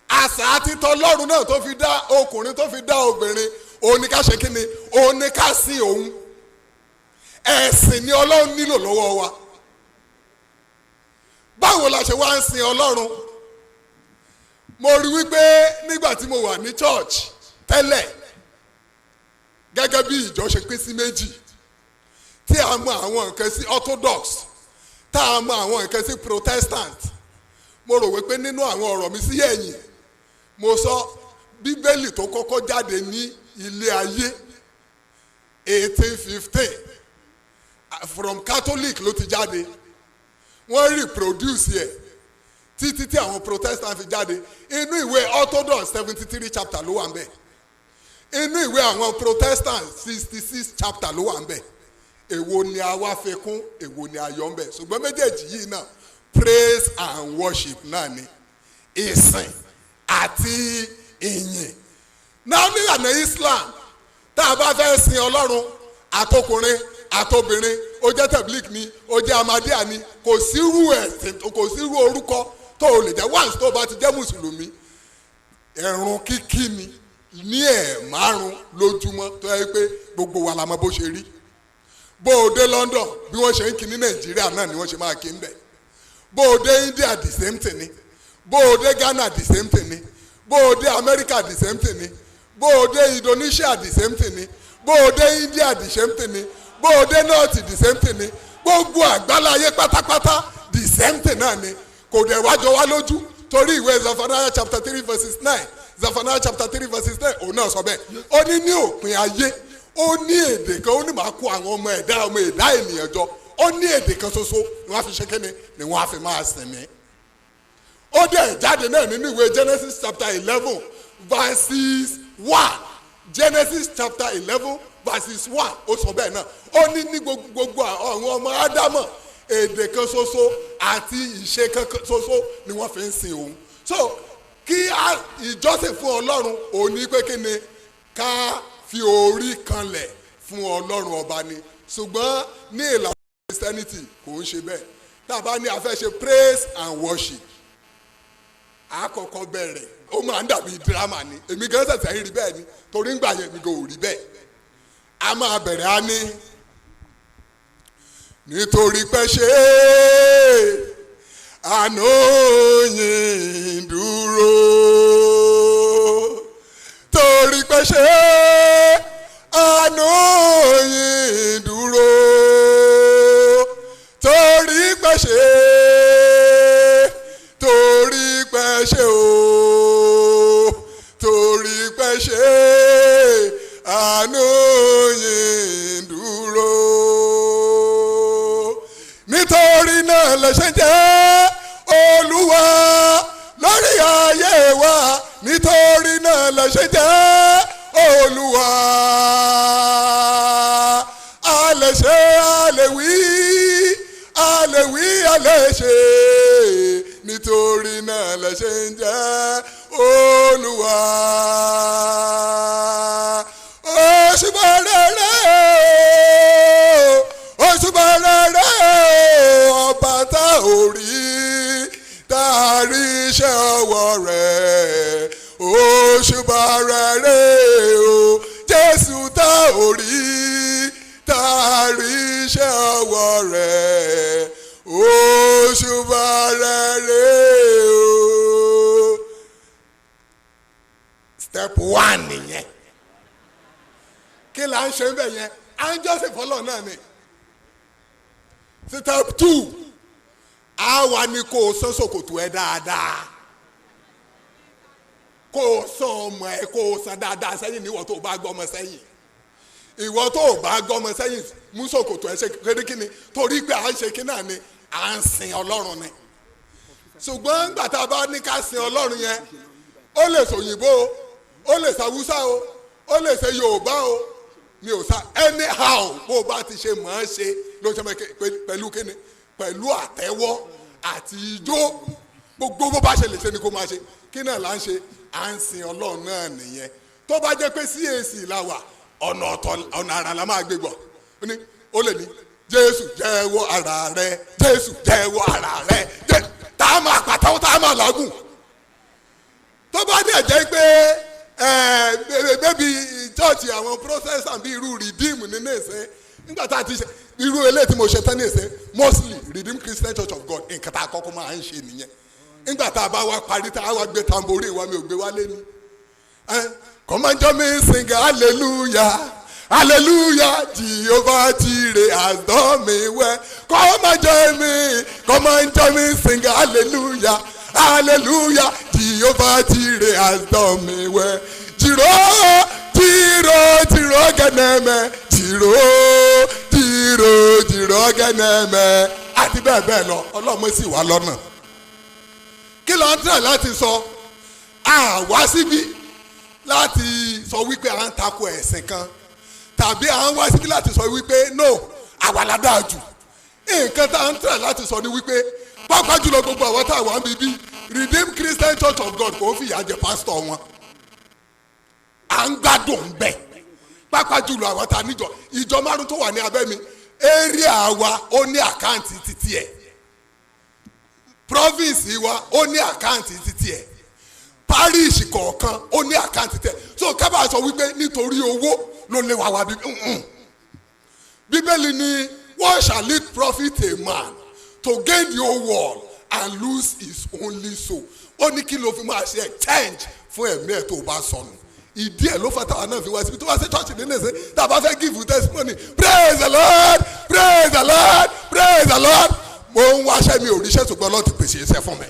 Àṣà títọ́ Ọlọ́run náà tó fi dá ọkùnrin tó fi dá obìnrin oníkàṣe kínni oníkàsí òun. Ẹ̀sìn ni Ọlọ́run nílò lọ́wọ́ wa. Báwo la ṣe wá ń sin Ọlọ́run? Mo rí wípé nígbà tí mo wà ní church tẹ́lẹ̀ gẹ́gẹ́ bí ìjọ ṣe pín sí méjì tí a mọ àwọn nǹkan sí orthodox tá a mọ àwọn nǹkan sí protestant. Mo rò wípé nínú àwọn ọ̀rọ̀ mi sí ẹ̀yìn mo sọ bíbélì tó kọ́kọ́ jáde ní ilé ayé 1815 from Catholic ló ti jáde, wọ́n reproduce yẹ títí tí àwọn protestant fi jáde. Inú ìwé orthodox 73 chapter ló wà ń bẹ̀, inú ìwé àwọn protestant 66 chapter ló wà ń bẹ̀. Èwo ni a wá fi kún, èwo ni a yọ ń bẹ̀, ṣùgbọ́n méjèèjì yìí náà praise and worship náà ni, ìsìn àti ìyìn. Náà nílànà Islam tá a bá fẹ́ sin Ọlọ́run àtọkùnrin àtobìnrin, ó jẹ́ tẹ̀blík ni ó jẹ́ amadíà ni, kò sírú ẹ̀sìn kò sírú orúkọ tó o lè jẹ́ once tó o bá ti jẹ́ mùsùlùmí. Ẹ̀rùn kíkí ni ní ẹ̀ẹ̀márùn lójúmọ́ tó yẹ pé gbogbo wa la mọ̀ bó ṣe rí. Bó o dé London bí wọ́n ṣe ń kí ní Nàìjíríà náà ni wọ́n ṣe máa kí ń bẹ̀. Bó o dé India the same thing ni, bó o dé Ghana the same thing ni, bó o dé America the same thing ni, bó o dé Indonesia the same thing ni, bó o dé India the same thing ni, bó o dé North the same thing ni, gbogbo àgbáláyé pátápátá the same thing náà ni. Kò dẹ̀ wájọ wá lójú torí ìwé Zephaniah chapter 3 verses 9 Zephaniah chapter 3 verses 9 òun náà sọ bẹ́ẹ̀. Ó ní òpin ayé ó ní èdè kan, ó ní màá kó àwọn ọmọ ẹ̀dá ènìyàn jọ. Ó ní èdè kan ṣoṣo ni wọ́n á fi ṣe kíni ni wọ́n á fi máa sìn mí. Ó dẹ̀ jáde náà nínú ìwé Genesis chapter 11 verses 1 Genesis chapter 11 verses 1 ó sọ bẹ́ẹ̀ náà. Ó ní gbogbo àwọn ọmọ Ádámọ̀ èdè kan ṣoṣo àti ìṣe kan ṣoṣo ni wọ́n fi ń sin òun. So kí ìjọsìn fún Ọlọ́run òun ní pé kí ni ká fi orí kanlẹ̀ fún Ọlọ́run ọba ni, ṣùgbọ́n ní ìlànà Christianity kò ń ṣe bẹ́ẹ̀. Tá a bá ní a fẹ́ ṣe praise and worship, àkọ́kọ́ bẹ̀rẹ̀ ó máa ń dàbí drama ni. Èmi gan ṣẹ̀ṣẹ̀ rí bẹ́ẹ̀ ni torí ń gbà yẹn mi kò rí bẹ́ẹ̀. A máa bẹ̀rẹ̀ á ní nítorí pé ṣe àánú yín dúró, torí pé ṣe àánú yín dúró, torí pé ṣe o, torí pé ṣe àánú yín dúró. Nítorí náà lè ṣe jẹ́ Olúwa lórí ayé wa, nítorí náà lè ṣe jẹ́ Olúwa. A lè ṣe, a lè wí, a lè wí, a lè ṣe, nítorí náà lè ṣe ń jẹ́ Olúwa. Òṣùbà rere, òṣùbà rere, ọba tá ò rí, tá a rí iṣẹ́ ọwọ́ rẹ̀. Òṣùbà rere o, Jésù tá ò rí, tá a rí iṣẹ́ ọwọ́ rẹ̀. Òṣùbà rere o. step 1 nìyẹn kí là ń ṣe bẹ́ẹ̀ yẹn à ń jọ́sìn fọlọ́ náà ni step 2 àwa ni kò sán ṣòkòtò ẹ dáadáa kò sán ọmọ ẹ kò sán dáadáa sẹ́yìn níwọ̀ tó bá gbọ́ ọmọ sẹ́yìn ìwọ tó bá gbọ́ ọmọ sẹ́yìn mú ṣòkòtò ẹ ṣe kékeré kíni torí pé à ń ṣe kí náà ni à ń sin ọlọ́run ni ṣùgbọ́n nígbà tá a bá ní ká sin ọlọ́run yẹn ó lè sòyìnbó o ó lè sàwúsá o ó lè ṣe yorùbá o mi ò sá anyhow bó o bá ti ṣe mọ̀ ọ́n ṣe ló ṣe pẹ̀lú kíni pẹ̀lú àtẹ́wọ́ àti ijó gbogbo bó bá ṣe lè ṣe ni kó máa ṣe kí náà là ń ṣe à ń sin ọlọ́run náà nìyẹn tó bá jẹ́ pé CAC la wà ọ̀nà àrà la máa gbé gbọ́ ó lè ní jésù jẹ́wọ́ ara rẹ jésù jẹ́wọ́ ara rẹ tá a máa pàtàkó tá a máa làágùn tó bá dẹ̀ jẹ́ pé bébí chọ́ọ̀chì àwọn protestant bíi irú redeem nínú ẹ̀sẹ̀ nígbà tá a ti ṣe irú eléyìí tí mo ṣe tán ní ẹ̀sẹ̀ mostly redeem christian church of god nǹkan tá a kọ́kọ́ máa ń ṣe nìyẹn nígbà tá a bá wá parí tá a wá gbé tamborí wa mi ò gbé wálé ni come and join me sing hallelujah. Hallelujah, Jehovah Jireh has done me well. Come and join me, sing hallelujah. Hallelujah, Jehovah Jireh has done me well. Jiro geneme, Jiro geneme. Àti bẹ́ẹ̀ bẹ́ẹ̀ lọ, Ọlọ́run sì wá lọ́nà. Kí ló ń tẹ̀ láti sọ? Wá síbí láti sọ wípé à ń takò ẹ̀sìn kan. Tàbí à ń wá síbí láti sọ wípé no àwa la dáa jù nǹkan tá à ń tẹ̀ láti sọ ni wípé pápá jùlọ gbogbo àwọn tá a wà ń bíbí Redeemed Christian Church of God kò ń fìyà jẹ pásítọ̀ wọn à ń gbádùn bẹ́ẹ̀ pápá jùlọ àwọn tá a níjọ ìjọ márùn tó wà ní abẹ́ mi area wa ó ní àkáǹtì títí ẹ̀ province wa ó ní àkáǹtì títí ẹ̀ parish kọ̀ọ̀kan ó ní àkáǹtì tẹ̀ so kábà sọ wípé nítorí owó ló lé wa wá bíbélì ni what shall it profit a man to gain the whole world and lose his only soul ó ní kí ló fi máa ṣe exchange fún ẹ̀mí ẹ̀ tó bá sọnù ìdí ẹ̀ ló fà táwa náà fi wá síbi tó wá sí church nínú ẹ̀sẹ̀ tá a bá fẹ́ give testimony praise the lord praise the lord praise the lord mo ń wáṣẹ́ mi ò ríṣẹ́ ṣùgbọ́n Ọlọ́run ti pèsè iṣẹ́ fún mi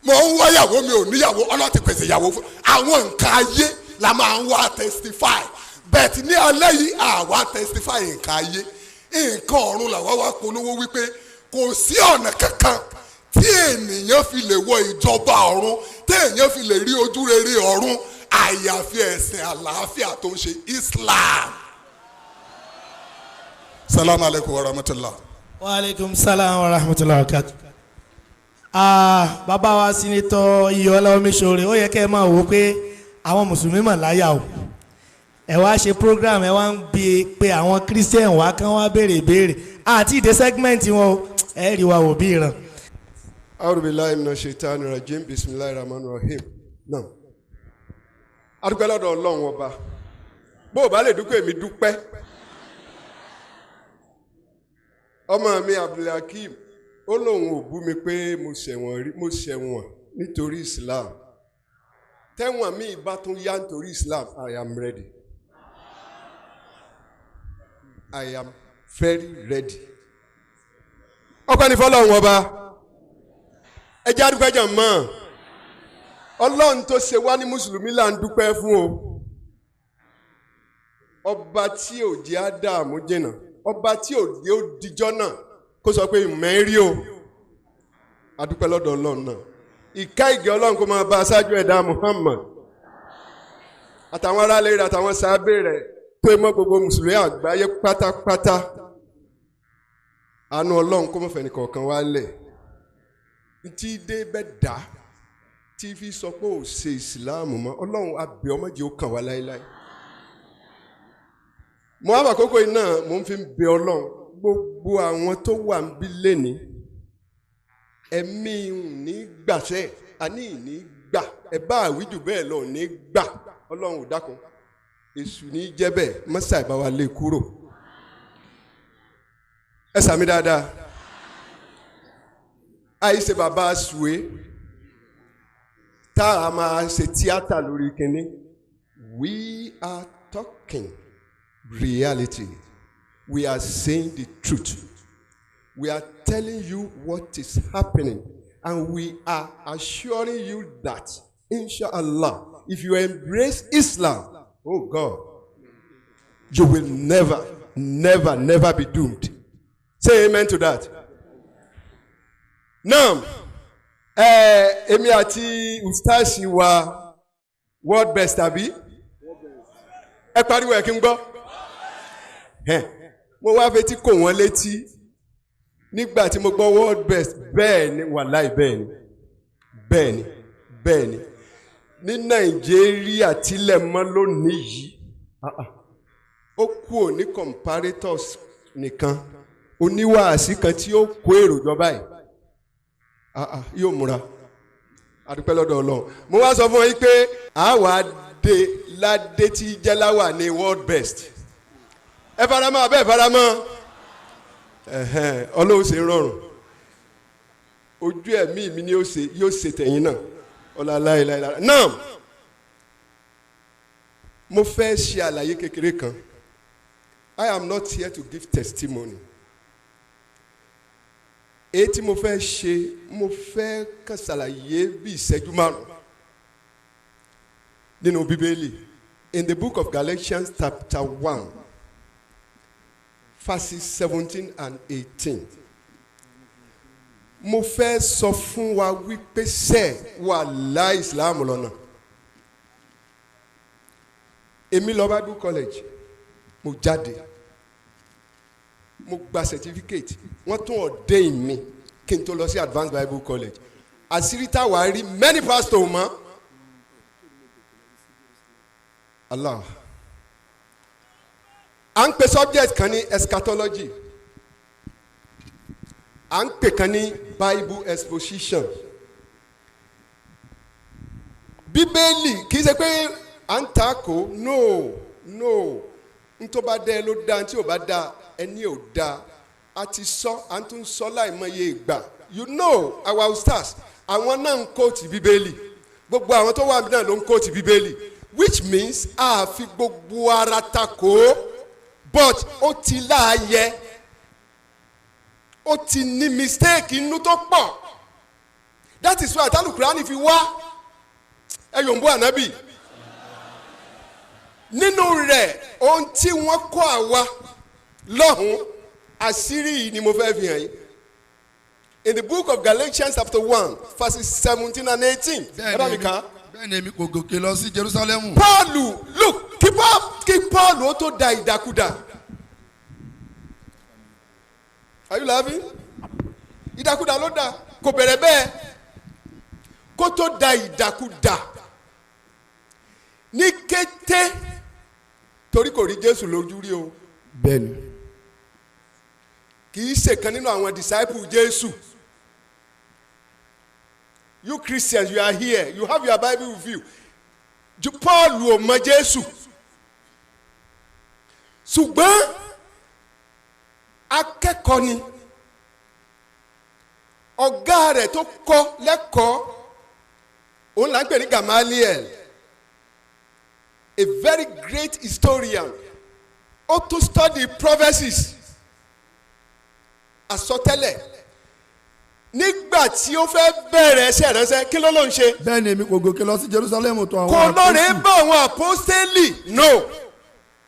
mo ń wáyàwó mi ò níyàwó Ọlọ́run ti pèsè ìyàwó fún àwọn nǹkan ayé la máa ń wá testify bẹ́ẹ̀ ní alẹ́ yìí àwa testify nǹkan ayé nǹkan ọ̀run làwa wá polówó wípé kò sí ọ̀nà kankan tí ènìyàn fi lè wọ ìjọba ọ̀run tí ènìyàn fi lè rí ojú rere ọ̀run àyàfi ẹ̀sìn àlàáfíà tó ń ṣe Islam. Salaam alaikum wa rahmatulah. Wa alaikum salam wa rahmatulah wa barakatuh. Bàbá wa Sínítọ̀ Iyọ̀lá Omiṣore ó yẹ kẹ́ ẹ máa wò ó pé àwọn mùsùlùmí mọ̀ láyà o ẹ wá ṣe program ẹ wá ń bi pé àwọn christian wá kán wá béèrè ìbéèrè àti ìdè segment wọn o ẹ rí wa wò bí ìran. Auzubillahi minash shaitani rajim bismillahir rahmanir rahim náà adúpẹ́ lọ́dọ̀ Ọlọ́run ọba bó o bá lè dúpẹ́ mi dúpẹ́ ọmọ mi Abdulhakeem ó lóun ò bú mi pé mo ṣẹ̀wọ̀n nítorí Islam tẹ́wọ̀n mi bá tún yá nítorí Islam I am ready. I am very ready. Ọpẹ́ ní fọ́lọ́run ọba ẹjẹ́ àdúpẹ́ jẹ̀ mọ́ Ọlọ́run tó ṣe wá ní mùsùlùmí là ń dúpẹ́ fún o ọba tí ò jẹ́ Ádámù jìnnà ọba tí ò jẹ́ ó dijọ́ náà kó sọ pé mẹ́rí o àdúpẹ́ lọ́dọ̀ Ọlọ́run náà ìka ìgẹ́ Ọlọ́run kó máa bá aṣáájú ẹ̀dá Muhammad àtàwọn aráàlú rẹ̀ àtàwọn sábẹ́ rẹ̀ tó mọ́ gbogbo mùsùlùmí àgbáyé pátápátá àánú Ọlọ́run kó mọ̀ fẹ́ nìkọ̀ọ̀kan wá lẹ̀ tí dé bẹ́ẹ̀ dá tí fi sọ pé ò ṣe ìsìláàmù mọ́ Ọlọ́run abẹ́ ọmọdé ó kàn wá láéláé mo wá àkókò yìí náà mo ń fi bẹ Ọlọ́run gbogbo àwọn tó wà ń bí lẹ́ni ẹ̀mí ní gbàṣẹ́ àní ní gbà ẹ bá àwíjù bẹ́ẹ̀ lọ ní gbà Ọlọ́run ò dákun èṣù ní jẹ́ bẹ́ẹ̀ mọ́sà ìbá wa lé kúrò ẹ sàmì dáadáa àìṣe bàbá àṣùwé tá a máa ṣe tíátà lórí kínní. We are talking reality. We are saying the truth. We are telling you what is happening. And we are assuring you that, inshallah, if you embrace Islam, oh God, you will never, never, never be doomed. Say amen to that. Now, èmi àti ustaasi wa world best àbí? Ẹ pariwo ẹ kí n gbọ́. Mo wá fetí kò wọ́n létí nígbà tí mo gbọ́ world best bẹ́ẹ̀ ni wàláì bẹ́ẹ̀ ni ní Nàìjíríà tilẹ̀ mọ́ lónìí yìí ó kú òní comparators nìkan oníwàásí kan tí ó kó èrò jọ báyìí yóò múra adúpẹ́ lọ́dọ̀ Ọlọ́run mo wá sọ fún wọn pé àwa dé ládé tí jẹ́láwà ní world best ẹ faramọ́ abẹ́ faramọ́ Ọlọ́run ṣe rọrùn ojú ẹ̀mí mi ni yóò ṣe tẹ̀yìn náà ọlá láìláìláì náà mo fẹ́ ṣe àlàyé kékeré kan. I am not here to give testimony. Èyí tí mo fẹ́ ṣe mo fẹ́ kàn ṣàlàyé bí ìṣẹ́jú márùn-ún nínú Bíbélì in the book of Galatians chapter 1 verses 17 and 18. Mo fẹ́ sọ fún wa wípé ṣe wà láì Islam lọ́nà. Èmi lọ Bible college. Mo jáde mo gba certificate wọ́n tún ordain mi kí n tó lọ sí Advanced Bible College àṣírí táwa rí many pastors mọ́ Allah à ń pè subject kan ní eschatology à ń pè kan ní Bible exposition Bíbélì kì í ṣe pé à ń takò no. Ntó bá dé ló dá ntí ò bá dá ẹni ò dá a ti sọ à ń tún sọ láìmọye ìgbà you know our stars àwọn náà ń kóòtù Bíbélì gbogbo àwọn tó wà níbí náà ló ń kóòtù Bíbélì which means a fi gbogbo ara takò but ó ti láàyè ó ti ní mistake inú tó pọ̀ that is why Al-Qur'ani fi wá ẹ̀yọ̀nbó ànábì. Nínú rẹ̀ ohun tí wọ́n kọ́ àwa lọ́hùn àṣírí yìí ni mo fẹ́ fi hàn yín. In the book of Galatians chapter 1 verses 17 and 18. Ẹ bá mi kà á. Bẹ́ẹ̀ni èmi kò gòkè lọ sí Jerusalem. Paul look kí Paul ó tó da ìdàkudà. Are you laughing? Ìdàkudà ló dà kò bẹ̀rẹ̀ bẹ́ẹ̀ kó tó da ìdàkudà ní kété. Torí kò rí Jésù lójú rí o. Bẹ́ẹ̀ni. Kì í ṣe kan nínú àwọn disciples Jésù. You Christians, you are here. You have your Bible with you. Paul ò mọ Jésù. Ṣùgbọ́n akẹ́kọ̀ọ́ ni. Ọ̀gá rẹ̀ tó kọ́ lẹ́kọ̀ọ́ òun là ń pè ní Gamaliel. A very great historian. Ó tún study prophecies. Àsọtẹ́lẹ̀. Nígbà tí ó fẹ́ bẹ̀rẹ̀ ẹsẹ̀ ránṣẹ́ kí ló ń ṣe? Bẹ́ẹ̀ni èmi kò gòkè lọ sí Jerusalem tó àwọn apostles. Kò lọ́ọ̀rẹ́ bá àwọn apostoli. No.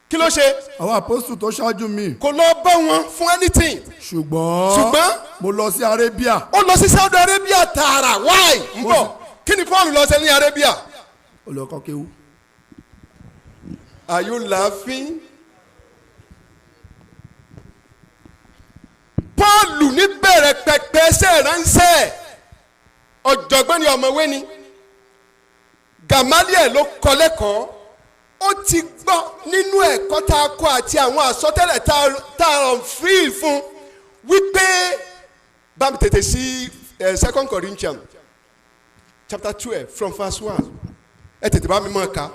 Kí ló ṣe? Àwọn apostles tó ṣáájú mi. Kò lọ bá wọn fún anything. Ṣùgbọ́n mo lọ sí Arabia. Ó lọ sí Saudi Arabia tààrà. Why? Ń bọ̀. Kí ni Paul lọ ṣe ní Arabia? Olùkọ́ kéwú. Are you laughing? Paul ní bẹ̀rẹ̀ pẹ̀pẹ̀ ṣe ránṣẹ́ ọ̀jọ̀gbọ́n ni ọ̀mọ̀wé ni Gamaliel ló kọ́ lẹ́kọ̀ọ́ ó ti gbọ́ nínú ẹ̀kọ́ tá a kọ́ àti àwọn àsọtẹ́lẹ̀ tá a fi fún wípé bá mi tètè sí 2 Corinthians chapter 12 from verse 1 ẹ tètè bá mi mọ̀ ká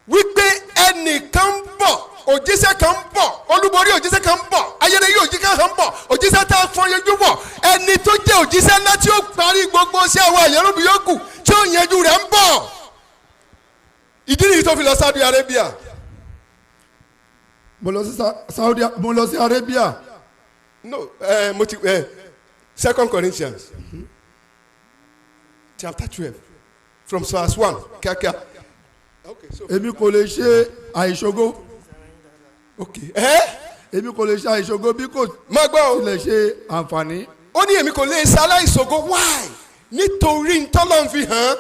wípé ẹnìkan ń bọ̀ òjíṣẹ́ kan ń bọ̀ olúborí òjíṣẹ́ kan ń bọ̀ ayẹyẹ òjíṣẹ́ kan ń bọ̀ òjíṣẹ́ tá a fọn yẹjú bọ̀ ẹni tó jẹ́ òjíṣẹ́ ńlá tí ó parí gbogbo sí àwọn àyẹ̀rọ̀bù yòókù tí ó yẹjú rẹ̀ ń bọ̀. ìdí nìyí tó fi lọ Saudi Arabia. mo lọ sí Arabia. No, mo ti 2 Corinthians chapter 12 from verse 1 kíákíá. èmi kò lè ṣe àìṣògo. èmi kò lè ṣe àìṣògo bí kò tilẹ̀ ṣe àǹfààní. ó ní èmi kò lè ṣe aláìṣògo why nítorí ntọ́lọ́n fi hàn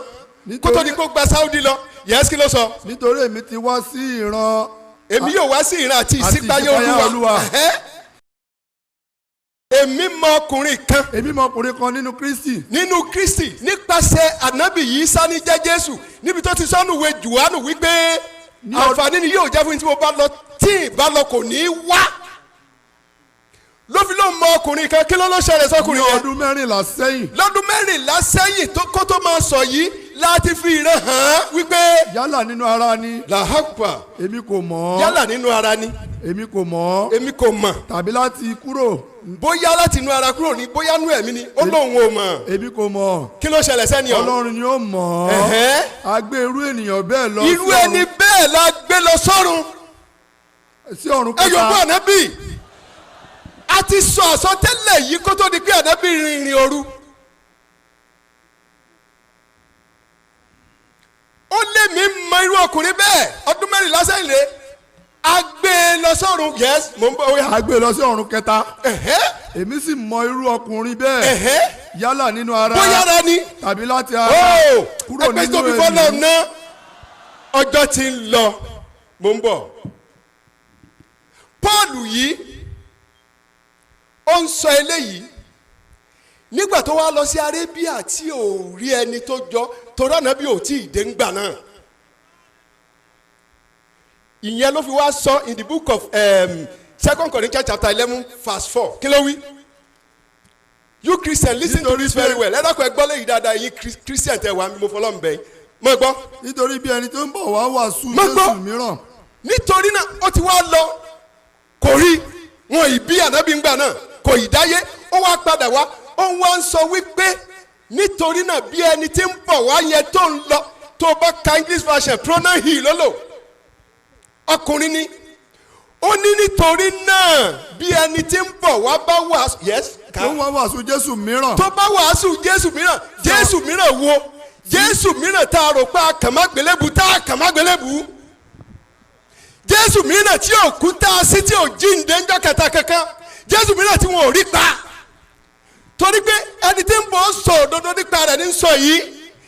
kó tó di kó gba Saudi lọ yẹ́sì kí ló sọ. nítorí èmi ti wá sí ìran. èmi yóò wá sí ìran àti ìṣípayá Olúwa. èmi mọ ọkùnrin kan. èmi mọ ọkùnrin kan nínú Kristi. nínú Kristi nípasẹ̀ ànábì yìí sani jẹ́ Jésù níbi tó ti sọ́nù ìwé Jòhánù wípé àǹfààní ni yóò jẹ́ fún mi tí mo bá lọ tí ìbá lọ kò ní í wá. ló fi ló mọ ọkùnrin kan kí ló ṣẹlẹ̀ sọkùnrin yẹn. ní ọdún 14 sẹ́yìn. lọ́dún 14 sẹ́yìn kó tó máa sọ yìí láti fi ìran hàn án wípé. yálà nínú ara ni. làhápà. èmi kò mọ̀. yálà nínú ara ni. èmi kò mọ̀. èmi kò mọ̀. tàbí láti kúrò. bóyá láti inú ara kúrò ní bóyá nú ẹ̀mí ni ó lóun ò mọ̀. èmi kò mọ̀. kí ló ṣẹlẹ̀ sẹ́ni ọ̀. Ọlọ́run ni ó mọ̀. a gbé irú ènìyàn bẹ́ẹ̀ lọ sí ọ̀run. irú ẹni bẹ́ẹ̀ la gbé lọ sọ́run. sí ọ̀run kẹta. ẹ yóò bọ́ ànábì. a ti sọ àsọtẹ́lẹ̀ yìí kó tó di pé ànábì rìnrìn òru. ó lé mi mọ irú ọkùnrin bẹ́ẹ̀ ọdún 14 sẹ́yìn lé a gbé e lọ sọ́run. yes mo ń bọ̀ wíyà. a gbé e lọ sí ọ̀run kẹta. èmi sì mọ irú ọkùnrin bẹ́ẹ̀. yálà nínú ara. bóyá ara ni. tàbí láti ara. kúrò nínú ẹgbẹ́ tóbi fọ́nà ná ọjọ́ ti ń lọ mo ń bọ̀. Pọ́ọ̀lù yìí ó ń sọ eléyìí nígbà tó wá lọ sí Arabia tí ò rí ẹni tó jọ torí ànábì ò tí ì dé ńgbà náà. ìyẹn ló fi wá sọ in the book of 2 Corinthians chapter 11 verse 4 kí ló wí. you Christian listen to this very well ẹ dákun ẹ gbọ́ léyìí dáadáa yín Christian tẹ wá mo fọlọ́ ń bẹ yín mo gbọ́. nítorí bí ẹni tó ń bọ̀ wá wàásù Jésù mìíràn. nítorí náà ó ti wá lọ kò rí wọn ìbí ànábì ńgbà náà kò ì dáyé ó wá padà wá ó wá ń sọ wípé nítorí náà bí ẹni tí ń bọ̀ wá yẹn tó ń lọ tó bá ka English version pronoun he lólò ọkùnrin ni ó ní nítorí náà bí ẹni tí ń bọ̀ wá bá wàásù yes. tó wá wàásù Jésù mìíràn. tó bá wàásù Jésù mìíràn Jésù mìíràn wo Jésù mìíràn tá a rò pé àkàmágbélébù tá a kàmágbélébù Jésù mìíràn tí ò kú tá a sí tí ò jíǹde ńjọ́ kẹta kankan Jésù mìíràn tí wọn ò rí pa torí pé ẹni tí ń bọ̀ sọ òdodo nípa rẹ̀ ní sọ yìí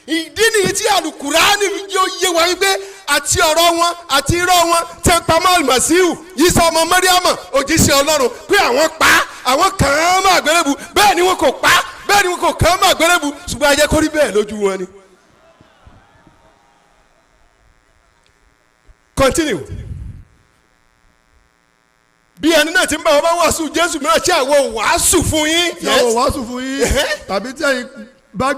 ìdí nìyí tí Àlùkùránì yóò yé wa wípé àti ọ̀rọ̀ wọn àti irọ́ wọn tẹ́ pamọ́ Àlùmásíhù Ìsá ọmọ Màríámà òjíṣẹ́ Ọlọ́run pé àwọn pa àwọn kàn án mọ́ àgbélébù bẹ́ẹ̀ ni wọn kò pa bẹ́ẹ̀ ni wọn kò kàn án mọ́ àgbélébù ṣùgbọ́n ajẹ́ kórí bẹ́ẹ̀ lójú wọn ni. Continue. bí ẹni náà ti ń bá wọn bá wàásù Jésù mìíràn tí àwọn wàásù fún yín. tí àwọn wàásù fún yín tàbí tí ẹ̀yin bá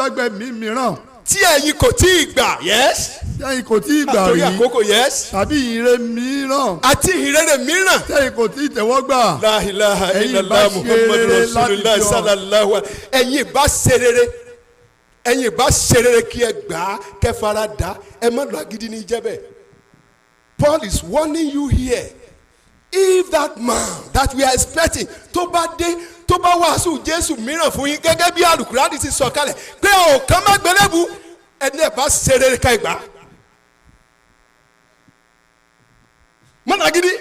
gbà mí mìíràn. tí ẹ̀yin kò tí ì gbà. yes. tí ẹ̀yin kò tí ì gbà rí. àtòrí àkókò yes. tàbí ìhìnrere mìíràn. àti ìhìnrere mìíràn. tí ẹ̀yin kò tí ì tẹ́wọ́ gbà. La ilaha illallah Muhammadu Rasulullah sallallahu alaihi. ẹ̀yin bá ṣe rere ẹ̀yin bá ṣe rere kí ẹ gbà á kẹ́ fara dà ẹ má lọ agídí ní jẹ́bẹ̀. Paul is warning you here. If that man that we are expecting tó bá dé tó bá wàásù Jésù mìíràn fún yín gẹ́gẹ́ bí Àlùkùránì ti sọ kalẹ̀ pé ọ̀kan má gbélébù ẹni ẹ̀ bá ṣe rere ká ìgbà. mọ́nà agídí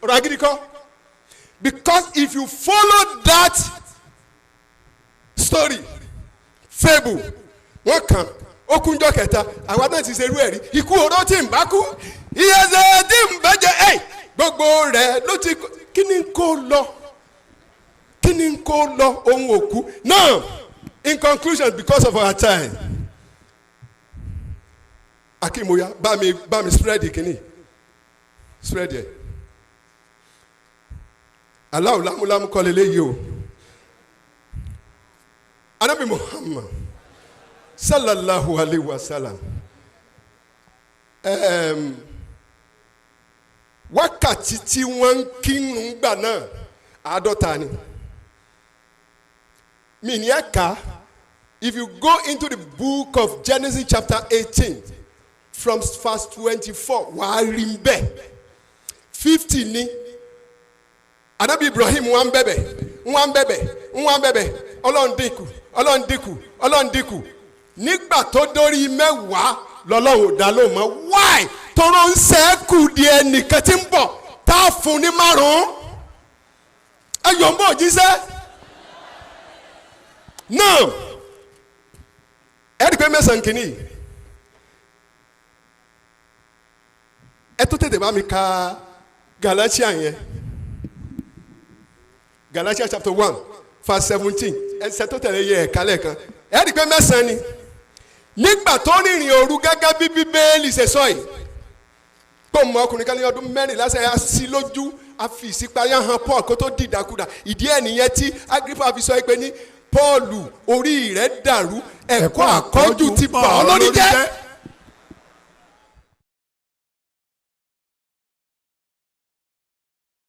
ọ̀rọ̀ agídí kọ́ because if you follow that story fable wọ́n kàn ó kúnjọ́ kẹta àwa náà ti ṣe irú ẹ̀ rí ikú oró tí ń bá kú ìyẹ̀sẹ̀ tí ń bá jẹ ẹ̀ gbogbo rẹ̀ ló ti kí ni kó lọ ohun òkú now in conclusion because of our time akimoya bá mi spread kini spread yẹ aláwọ lámúlámú kọ́ lélẹ́yìí o Ànábì Muhammad sallallahu alayhi wa sallam wákàtí tí wọ́n ń kírun gbà náà 50 ni. Mi ní ẹ̀ka, if you go into the book of Genesis chapter 18 from verse 24 wàá rí n bẹ́ẹ̀ 50 ni. Ànábì Ibrahim wọ́n bẹ̀bẹ̀ Ọlọ́run dínkù nígbà tó dórí 10 lọ́lọ́run ò dá lóhùn mọ́. Why? Tọrọ ń sẹ́kù di ẹnìkan tí ń bọ̀ tá a fún ní 5. Ayọ̀ ń bọ̀ jíṣẹ́. Now ẹ rí i pé mẹ́sàn-án kìíní ẹ tó tètè bá mi ka Galatia yẹn. Galatians chapter 1 verse 17 ẹsẹ̀ tó tẹ̀lé yẹ ẹ̀ka lẹ́ẹ̀kan ẹ rí i pé mẹ́sàn-án ni. Nígbà tó rìnrìn òru gẹ́gẹ́ bí Bíbélì ṣe sọ yìí tó mọ ọkùnrin kan ní ọdún 14 ṣe á sí lójú a fi ìsípayá hàn Paul kó tó dìdàkudà. Ìdí ẹ̀ nìyẹn tí Agrippa fi sọ pé ní Paul orí rẹ̀ dàrú ẹ̀kọ́ àkọ́jù ti bà ọ́ lórí jẹ́.